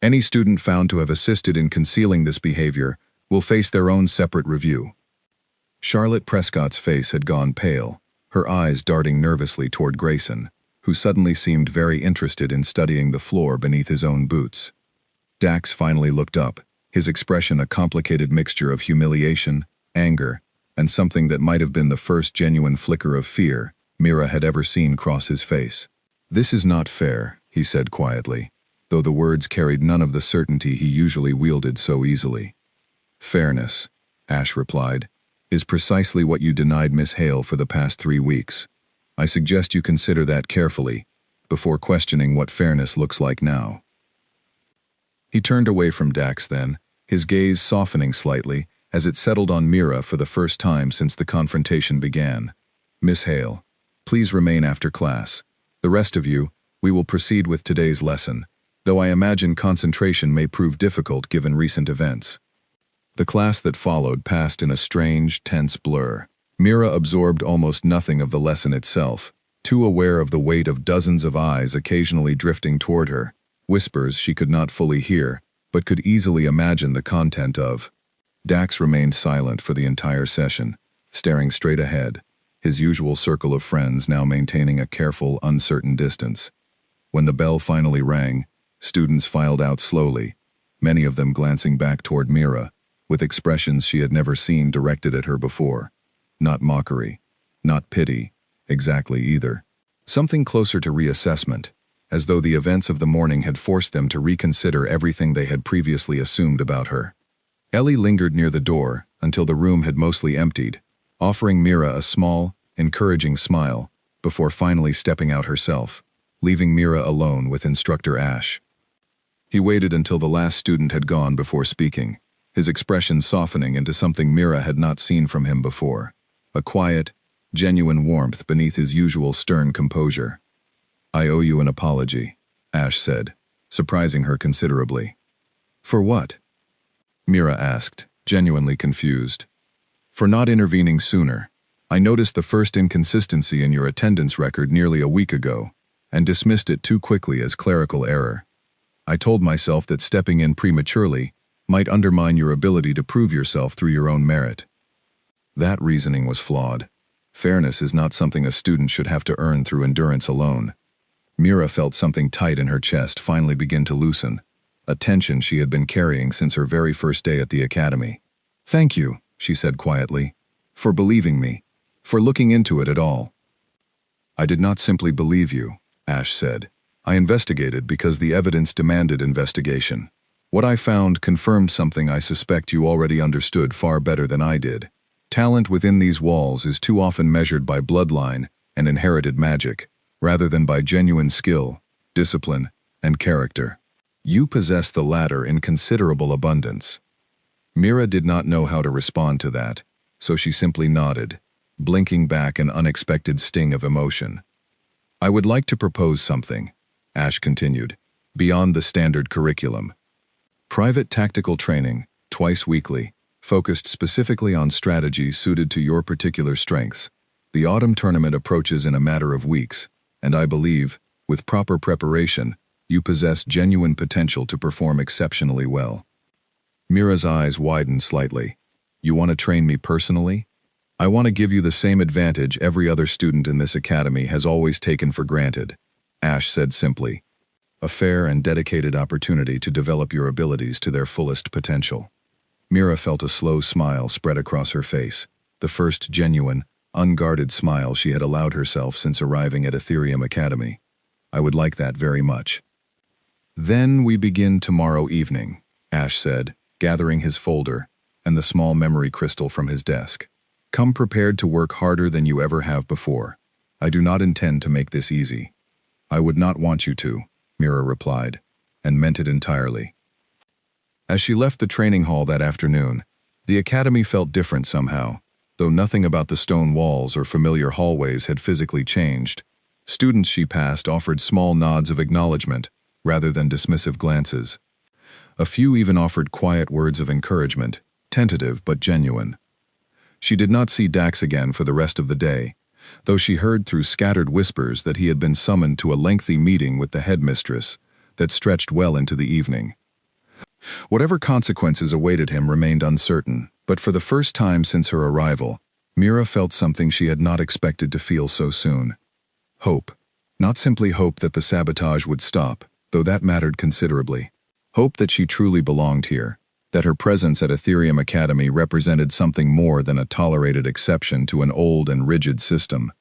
Any student found to have assisted in concealing this behavior will face their own separate review. Charlotte Prescott's face had gone pale, her eyes darting nervously toward Grayson, who suddenly seemed very interested in studying the floor beneath his own boots. Dax finally looked up, his expression a complicated mixture of humiliation, anger, and something that might have been the first genuine flicker of fear Mira had ever seen cross his face. This is not fair, he said quietly, though the words carried none of the certainty he usually wielded so easily. Fairness, Ash replied, is precisely what you denied Miss Hale for the past 3 weeks. I suggest you consider that carefully, before questioning what fairness looks like now. He turned away from Dax then, his gaze softening slightly as it settled on Mira for the first time since the confrontation began. Miss Hale, please remain after class. The rest of you, we will proceed with today's lesson, though I imagine concentration may prove difficult given recent events. The class that followed passed in a strange, tense blur. Mira absorbed almost nothing of the lesson itself, too aware of the weight of dozens of eyes occasionally drifting toward her, whispers she could not fully hear, but could easily imagine the content of. Dax remained silent for the entire session, staring straight ahead, his usual circle of friends now maintaining a careful, uncertain distance. When the bell finally rang, students filed out slowly, many of them glancing back toward Mira, with expressions she had never seen directed at her before. Not mockery, not pity, exactly either. Something closer to reassessment, as though the events of the morning had forced them to reconsider everything they had previously assumed about her. Ellie lingered near the door until the room had mostly emptied, offering Mira a small, encouraging smile, before finally stepping out herself, leaving Mira alone with Instructor Ash. He waited until the last student had gone before speaking, his expression softening into something Mira had not seen from him before, a quiet, genuine warmth beneath his usual stern composure. "I owe you an apology," Ash said, surprising her considerably. "For what?" Mira asked, genuinely confused. "For not intervening sooner. I noticed the first inconsistency in your attendance record nearly a week ago, and dismissed it too quickly as clerical error. I told myself that stepping in prematurely might undermine your ability to prove yourself through your own merit." That reasoning was flawed. Fairness is not something a student should have to earn through endurance alone. Mira felt something tight in her chest finally begin to loosen, a tension she had been carrying since her very first day at the academy. "Thank you," she said quietly, "for believing me, for looking into it at all." "I did not simply believe you," Ash said. "I investigated because the evidence demanded investigation. What I found confirmed something I suspect you already understood far better than I did. Talent within these walls is too often measured by bloodline and inherited magic, rather than by genuine skill, discipline, and character. You possess the latter in considerable abundance." Mira did not know how to respond to that, so she simply nodded, blinking back an unexpected sting of emotion. "I would like to propose something," Ash continued, "beyond the standard curriculum. Private tactical training, twice weekly, focused specifically on strategies suited to your particular strengths. The autumn tournament approaches in a matter of weeks, and I believe, with proper preparation, you possess genuine potential to perform exceptionally well." Mira's eyes widened slightly. "You want to train me personally? I want to give you the same advantage every other student in this academy has always taken for granted," Ash said simply. "A fair and dedicated opportunity to develop your abilities to their fullest potential." Mira felt a slow smile spread across her face, the first genuine, unguarded smile she had allowed herself since arriving at Ethereum Academy. "I would like that very much." "Then we begin tomorrow evening," Ash said, gathering his folder and the small memory crystal from his desk. "Come prepared to work harder than you ever have before. I do not intend to make this easy." "I would not want you to," Mira replied, and meant it entirely. As she left the training hall that afternoon, the academy felt different somehow, though nothing about the stone walls or familiar hallways had physically changed. Students she passed offered small nods of acknowledgement, rather than dismissive glances. A few even offered quiet words of encouragement, tentative but genuine. She did not see Dax again for the rest of the day, though she heard through scattered whispers that he had been summoned to a lengthy meeting with the headmistress that stretched well into the evening. Whatever consequences awaited him remained uncertain, but for the first time since her arrival, Mira felt something she had not expected to feel so soon. Hope. Not simply hope that the sabotage would stop, though that mattered considerably. Hope that she truly belonged here, that her presence at Ethereum Academy represented something more than a tolerated exception to an old and rigid system.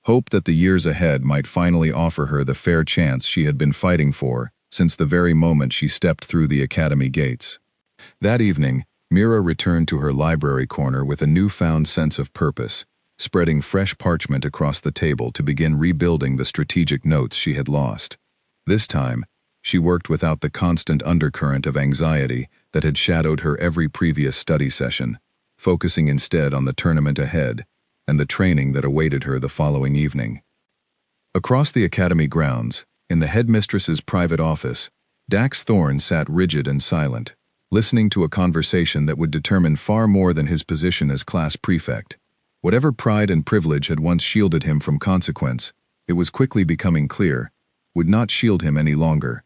Hope that the years ahead might finally offer her the fair chance she had been fighting for since the very moment she stepped through the academy gates. That evening, Mira returned to her library corner with a newfound sense of purpose, spreading fresh parchment across the table to begin rebuilding the strategic notes she had lost. This time, she worked without the constant undercurrent of anxiety that had shadowed her every previous study session, focusing instead on the tournament ahead and the training that awaited her the following evening. Across the academy grounds, in the headmistress's private office, Dax Thorne sat rigid and silent, listening to a conversation that would determine far more than his position as class prefect. Whatever pride and privilege had once shielded him from consequence, it was quickly becoming clear, would not shield him any longer.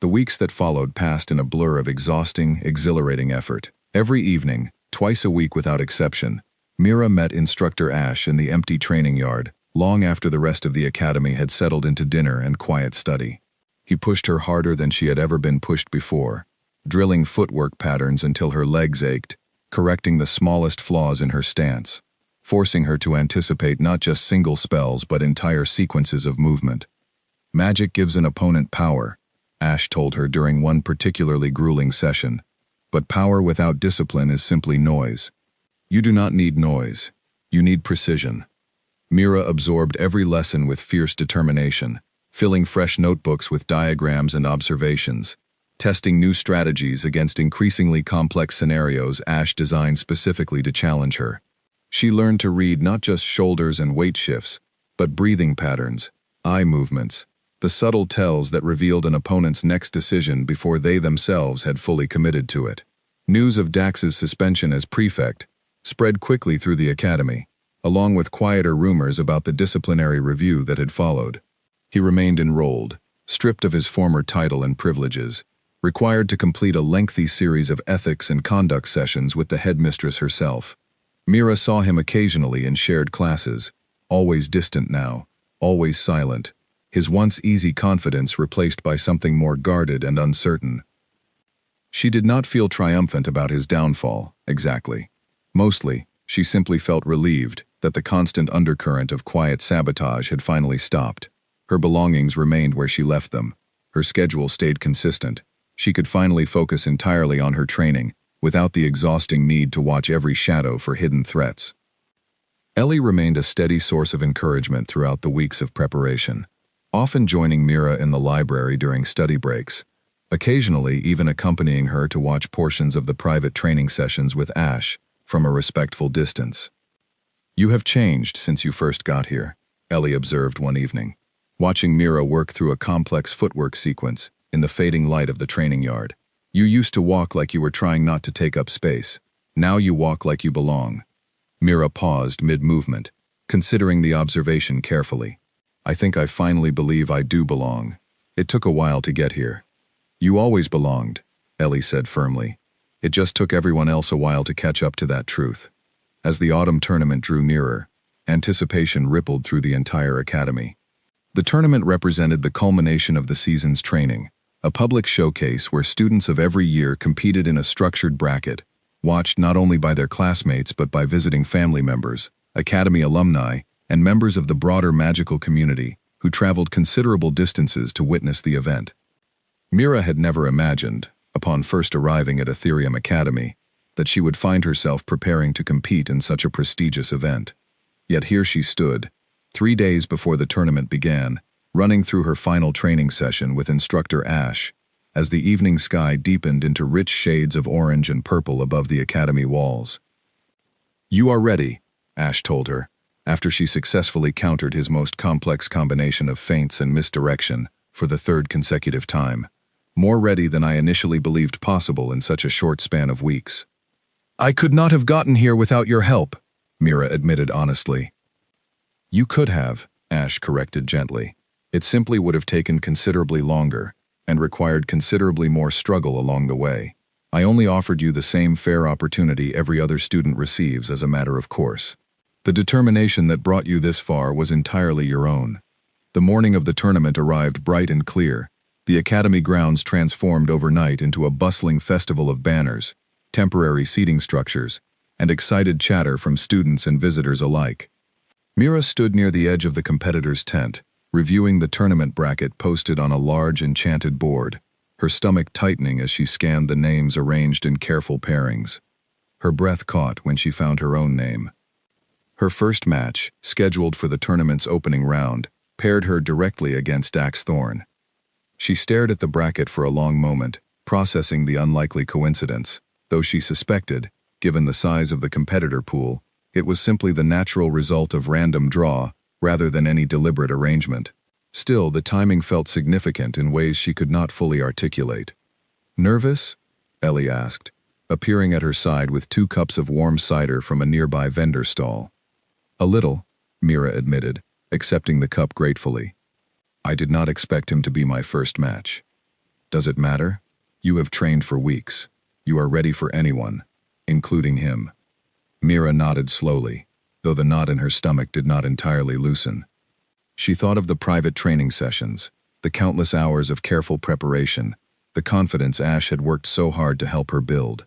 The weeks that followed passed in a blur of exhausting, exhilarating effort. Every evening, twice a week without exception, Mira met Instructor Ash in the empty training yard, long after the rest of the academy had settled into dinner and quiet study. He pushed her harder than she had ever been pushed before, drilling footwork patterns until her legs ached, correcting the smallest flaws in her stance. forcing her to anticipate not just single spells but entire sequences of movement. Magic gives an opponent power, Ash told her during one particularly grueling session, but power without discipline is simply noise. You do not need noise. You need precision. Mira absorbed every lesson with fierce determination, filling fresh notebooks with diagrams and observations, testing new strategies against increasingly complex scenarios Ash designed specifically to challenge her. She learned to read not just shoulders and weight shifts, but breathing patterns, eye movements, the subtle tells that revealed an opponent's next decision before they themselves had fully committed to it. News of Dax's suspension as prefect spread quickly through the academy, along with quieter rumors about the disciplinary review that had followed. He remained enrolled, stripped of his former title and privileges, required to complete a lengthy series of ethics and conduct sessions with the headmistress herself. Mira saw him occasionally in shared classes, always distant now, always silent, his once easy confidence replaced by something more guarded and uncertain. She did not feel triumphant about his downfall, exactly. Mostly, she simply felt relieved that the constant undercurrent of quiet sabotage had finally stopped. Her belongings remained where she left them. Her schedule stayed consistent. She could finally focus entirely on her training, without the exhausting need to watch every shadow for hidden threats. Ellie remained a steady source of encouragement throughout the weeks of preparation, often joining Mira in the library during study breaks, occasionally even accompanying her to watch portions of the private training sessions with Ash from a respectful distance. "You have changed since you first got here," Ellie observed one evening, watching Mira work through a complex footwork sequence in the fading light of the training yard. "You used to walk like you were trying not to take up space. Now you walk like you belong." Mira paused mid-movement, considering the observation carefully. "I think I finally believe I do belong. It took a while to get here." "You always belonged," Ellie said firmly. "It just took everyone else a while to catch up to that truth." As the autumn tournament drew nearer, anticipation rippled through the entire academy. The tournament represented the culmination of the season's training, a public showcase where students of every year competed in a structured bracket, watched not only by their classmates but by visiting family members, academy alumni, and members of the broader magical community who traveled considerable distances to witness the event. Mira had never imagined, upon first arriving at Ethereum Academy, that she would find herself preparing to compete in such a prestigious event. Yet here she stood, 3 days before the tournament began, running through her final training session with instructor Ash, as the evening sky deepened into rich shades of orange and purple above the academy walls. "You are ready," Ash told her, after she successfully countered his most complex combination of feints and misdirection for the third consecutive time. "More ready than I initially believed possible in such a short span of weeks." "I could not have gotten here without your help," Mira admitted honestly. "You could have," Ash corrected gently. "It simply would have taken considerably longer, and required considerably more struggle along the way. I only offered you the same fair opportunity every other student receives as a matter of course. The determination that brought you this far was entirely your own." The morning of the tournament arrived bright and clear. The academy grounds transformed overnight into a bustling festival of banners, temporary seating structures, and excited chatter from students and visitors alike. Mira stood near the edge of the competitor's tent, reviewing the tournament bracket posted on a large enchanted board, her stomach tightening as she scanned the names arranged in careful pairings. Her breath caught when she found her own name. Her first match, scheduled for the tournament's opening round, paired her directly against Dax Thorne. She stared at the bracket for a long moment, processing the unlikely coincidence, though she suspected, given the size of the competitor pool, it was simply the natural result of random draw rather than any deliberate arrangement. Still, the timing felt significant in ways she could not fully articulate. "Nervous?" Ellie asked, appearing at her side with 2 cups of warm cider from a nearby vendor stall. "A little," Mira admitted, accepting the cup gratefully. "I did not expect him to be my first match." "Does it matter? You have trained for weeks. You are ready for anyone, including him." Mira nodded slowly, though the knot in her stomach did not entirely loosen. She thought of the private training sessions, the countless hours of careful preparation, the confidence Ash had worked so hard to help her build.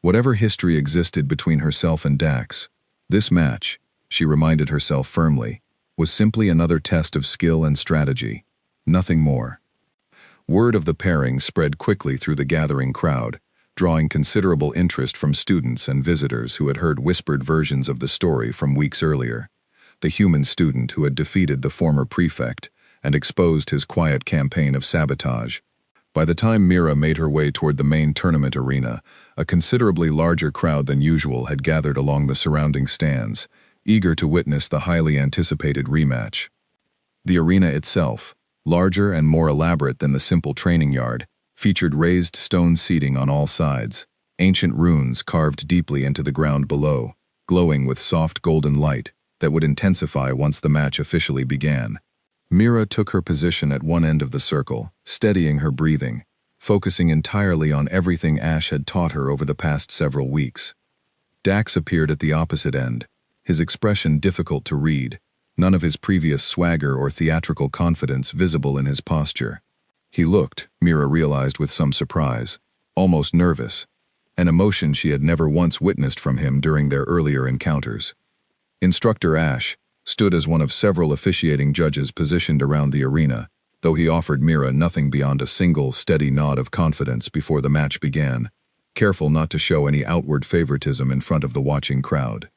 Whatever history existed between herself and Dax, this match, she reminded herself firmly, was simply another test of skill and strategy, nothing more. Word of the pairing spread quickly through the gathering crowd, drawing considerable interest from students and visitors who had heard whispered versions of the story from weeks earlier. The human student who had defeated the former prefect and exposed his quiet campaign of sabotage. By the time Mira made her way toward the main tournament arena, a considerably larger crowd than usual had gathered along the surrounding stands, eager to witness the highly anticipated rematch. The arena itself, larger and more elaborate than the simple training yard, featured raised stone seating on all sides, ancient runes carved deeply into the ground below, glowing with soft golden light that would intensify once the match officially began. Mira took her position at one end of the circle, steadying her breathing, focusing entirely on everything Ash had taught her over the past several weeks. Dax appeared at the opposite end, his expression difficult to read, none of his previous swagger or theatrical confidence visible in his posture. He looked, Mira realized with some surprise, almost nervous, an emotion she had never once witnessed from him during their earlier encounters. Instructor Ash stood as one of several officiating judges positioned around the arena, though he offered Mira nothing beyond a single, steady nod of confidence before the match began, careful not to show any outward favoritism in front of the watching crowd.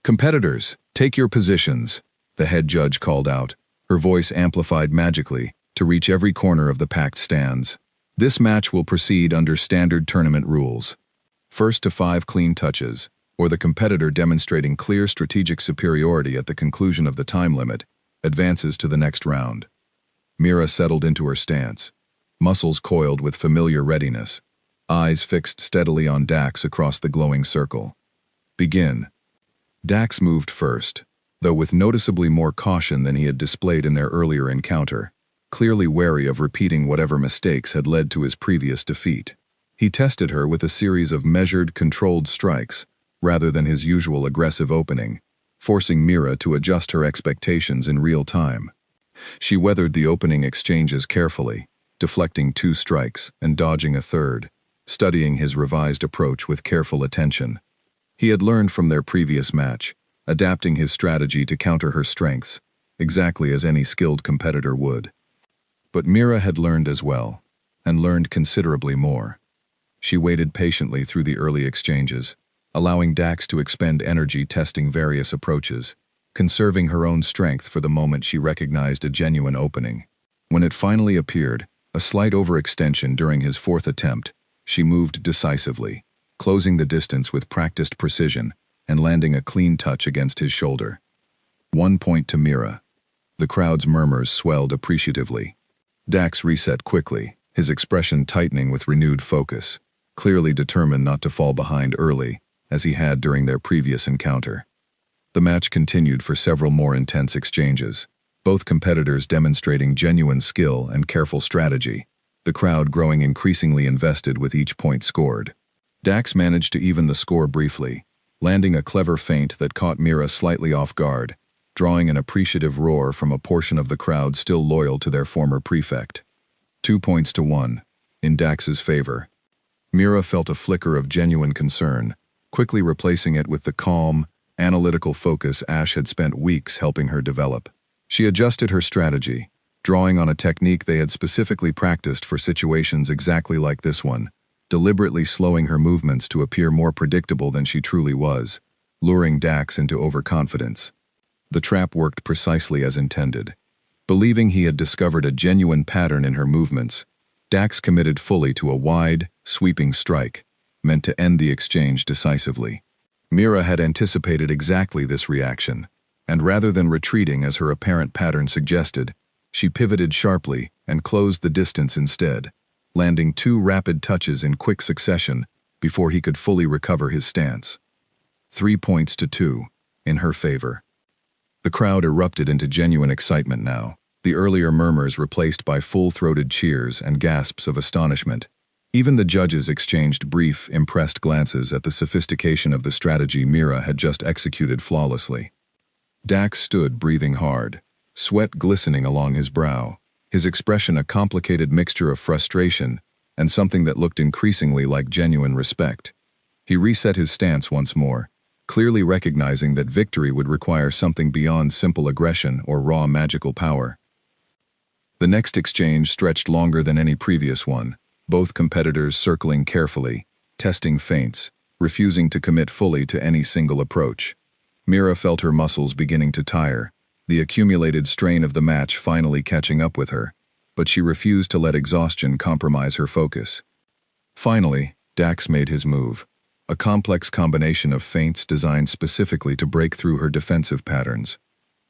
"Competitors, take your positions," the head judge called out, her voice amplified magically to reach every corner of the packed stands. "This match will proceed under standard tournament rules. First to 5 clean touches, or the competitor demonstrating clear strategic superiority at the conclusion of the time limit, advances to the next round." Mira settled into her stance, muscles coiled with familiar readiness, eyes fixed steadily on Dax across the glowing circle. "Begin." Dax moved first, though with noticeably more caution than he had displayed in their earlier encounter, clearly wary of repeating whatever mistakes had led to his previous defeat. He tested her with a series of measured, controlled strikes, rather than his usual aggressive opening, forcing Mira to adjust her expectations in real time. She weathered the opening exchanges carefully, deflecting 2 strikes and dodging a third, studying his revised approach with careful attention. He had learned from their previous match, adapting his strategy to counter her strengths, exactly as any skilled competitor would. But Mira had learned as well, and learned considerably more. She waited patiently through the early exchanges, allowing Dax to expend energy testing various approaches, conserving her own strength for the moment she recognized a genuine opening. When it finally appeared, a slight overextension during his 4th attempt, she moved decisively, closing the distance with practiced precision and landing a clean touch against his shoulder. 1 point to Mira. The crowd's murmurs swelled appreciatively. Dax reset quickly, his expression tightening with renewed focus, clearly determined not to fall behind early, as he had during their previous encounter. The match continued for several more intense exchanges, both competitors demonstrating genuine skill and careful strategy, the crowd growing increasingly invested with each point scored. Dax managed to even the score briefly, landing a clever feint that caught Mira slightly off guard, drawing an appreciative roar from a portion of the crowd still loyal to their former prefect. 2 points to 1, in Dax's favor. Mira felt a flicker of genuine concern, quickly replacing it with the calm, analytical focus Ash had spent weeks helping her develop. She adjusted her strategy, drawing on a technique they had specifically practiced for situations exactly like this one, deliberately slowing her movements to appear more predictable than she truly was, luring Dax into overconfidence. The trap worked precisely as intended. Believing he had discovered a genuine pattern in her movements, Dax committed fully to a wide, sweeping strike, meant to end the exchange decisively. Mira had anticipated exactly this reaction, and rather than retreating as her apparent pattern suggested, she pivoted sharply and closed the distance instead, landing 2 rapid touches in quick succession before he could fully recover his stance. 3 points to 2, in her favor. The crowd erupted into genuine excitement now, the earlier murmurs replaced by full-throated cheers and gasps of astonishment. Even the judges exchanged brief, impressed glances at the sophistication of the strategy Mira had just executed flawlessly. Dax stood breathing hard, sweat glistening along his brow, his expression a complicated mixture of frustration and something that looked increasingly like genuine respect. He reset his stance once more, clearly recognizing that victory would require something beyond simple aggression or raw magical power. The next exchange stretched longer than any previous one, both competitors circling carefully, testing feints, refusing to commit fully to any single approach. Mira felt her muscles beginning to tire, the accumulated strain of the match finally catching up with her, but she refused to let exhaustion compromise her focus. Finally, Dax made his move, a complex combination of feints designed specifically to break through her defensive patterns.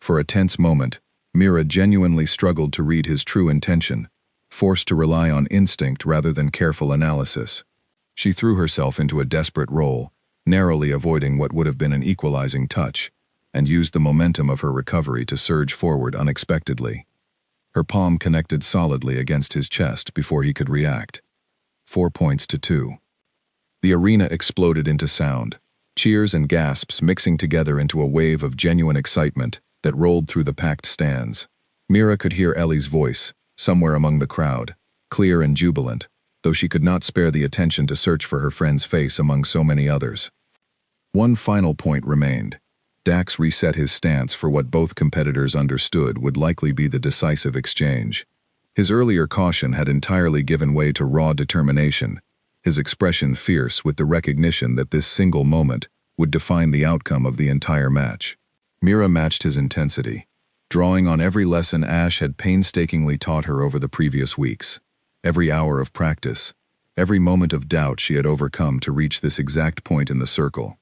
For a tense moment, Mira genuinely struggled to read his true intention, forced to rely on instinct rather than careful analysis. She threw herself into a desperate roll, narrowly avoiding what would have been an equalizing touch, and used the momentum of her recovery to surge forward unexpectedly. Her palm connected solidly against his chest before he could react. 4 points to 2. The arena exploded into sound, cheers and gasps mixing together into a wave of genuine excitement that rolled through the packed stands. Mira could hear Ellie's voice, somewhere among the crowd, clear and jubilant, though she could not spare the attention to search for her friend's face among so many others. One final point remained. Dax reset his stance for what both competitors understood would likely be the decisive exchange. His earlier caution had entirely given way to raw determination, his expression fierce with the recognition that this single moment would define the outcome of the entire match. Mira matched his intensity, drawing on every lesson Ash had painstakingly taught her over the previous weeks. Every hour of practice, every moment of doubt she had overcome to reach this exact point in the circle.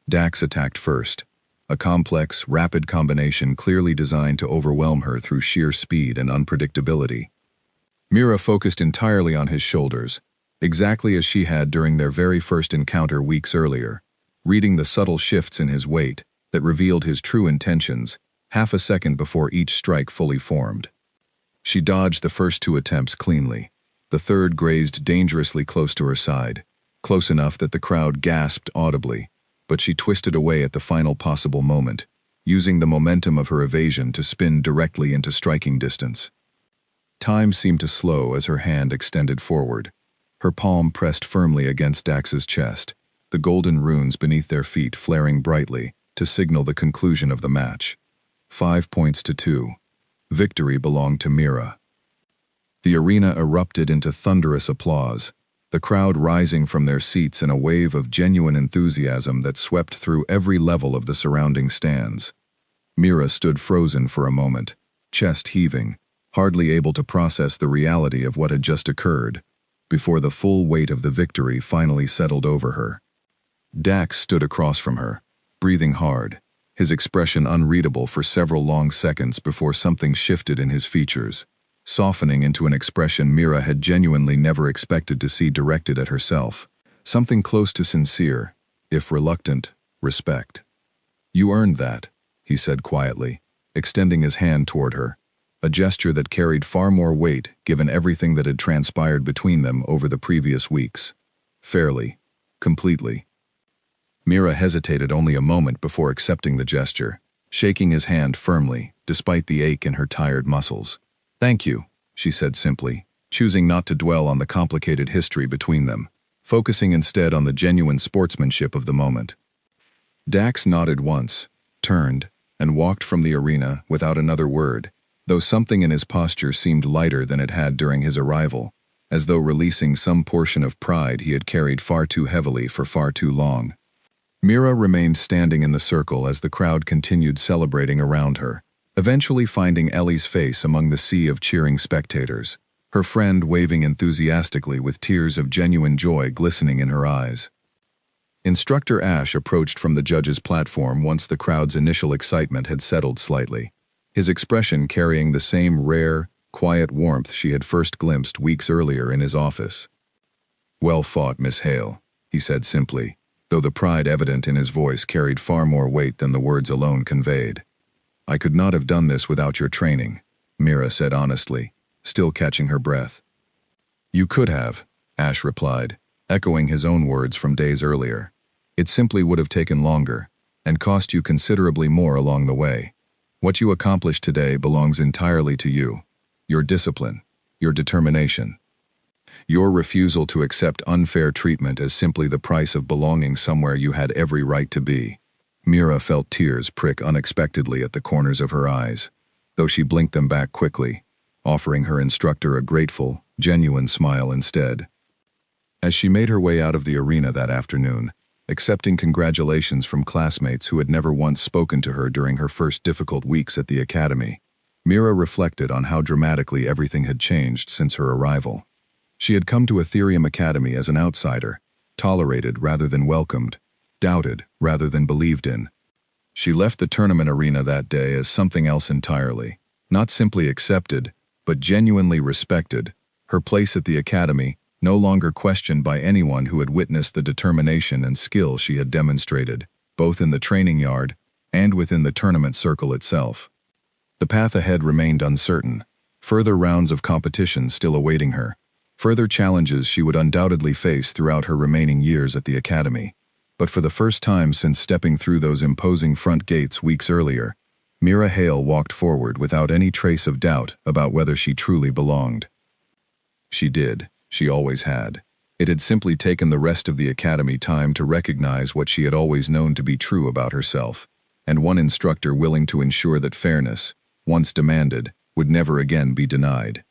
Dax attacked first, a complex, rapid combination clearly designed to overwhelm her through sheer speed and unpredictability. Mira focused entirely on his shoulders, exactly as she had during their very first encounter weeks earlier, reading the subtle shifts in his weight that revealed his true intentions half a second before each strike fully formed. She dodged the first 2 attempts cleanly. The third grazed dangerously close to her side, close enough that the crowd gasped audibly, but she twisted away at the final possible moment, using the momentum of her evasion to spin directly into striking distance. Time seemed to slow as her hand extended forward, her palm pressed firmly against Dax's chest, the golden runes beneath their feet flaring brightly to signal the conclusion of the match. 5 points to 2. Victory belonged to Mira. The arena erupted into thunderous applause, the crowd rising from their seats in a wave of genuine enthusiasm that swept through every level of the surrounding stands. Mira stood frozen for a moment, chest heaving, hardly able to process the reality of what had just occurred, before the full weight of the victory finally settled over her. Dax stood across from her, breathing hard, his expression unreadable for several long seconds before something shifted in his features, softening into an expression Mira had genuinely never expected to see directed at herself, something close to sincere, if reluctant, respect. "You earned that," he said quietly, extending his hand toward her, a gesture that carried far more weight given everything that had transpired between them over the previous weeks. Fairly, completely. Mira hesitated only a moment before accepting the gesture, shaking his hand firmly, despite the ache in her tired muscles. "Thank you," she said simply, choosing not to dwell on the complicated history between them, focusing instead on the genuine sportsmanship of the moment. Dax nodded once, turned, and walked from the arena without another word, though something in his posture seemed lighter than it had during his arrival, as though releasing some portion of pride he had carried far too heavily for far too long. Mira remained standing in the circle as the crowd continued celebrating around her, eventually finding Ellie's face among the sea of cheering spectators, her friend waving enthusiastically with tears of genuine joy glistening in her eyes. Instructor Ash approached from the judges' platform once the crowd's initial excitement had settled slightly, his expression carrying the same rare, quiet warmth she had first glimpsed weeks earlier in his office. "Well fought, Miss Hale," he said simply, though the pride evident in his voice carried far more weight than the words alone conveyed. "I could not have done this without your training," Mira said honestly, still catching her breath. "You could have," Ash replied, echoing his own words from days earlier. "It simply would have taken longer, and cost you considerably more along the way. What you accomplished today belongs entirely to you, your discipline, your determination. Your refusal to accept unfair treatment as simply the price of belonging somewhere you had every right to be. Mira felt tears prick unexpectedly at the corners of her eyes, though she blinked them back quickly, offering her instructor a grateful, genuine smile instead. As she made her way out of the arena that afternoon, accepting congratulations from classmates who had never once spoken to her during her first difficult weeks at the academy, Mira reflected on how dramatically everything had changed since her arrival. She had come to Ethereum Academy as an outsider, tolerated rather than welcomed, doubted rather than believed in. She left the tournament arena that day as something else entirely, not simply accepted, but genuinely respected, her place at the academy no longer questioned by anyone who had witnessed the determination and skill she had demonstrated, both in the training yard and within the tournament circle itself. The path ahead remained uncertain, further rounds of competition still awaiting her, further challenges she would undoubtedly face throughout her remaining years at the academy. But for the first time since stepping through those imposing front gates weeks earlier, Mira Hale walked forward without any trace of doubt about whether she truly belonged. She did. She always had. It had simply taken the rest of the academy time to recognize what she had always known to be true about herself, and one instructor willing to ensure that fairness, once demanded, would never again be denied.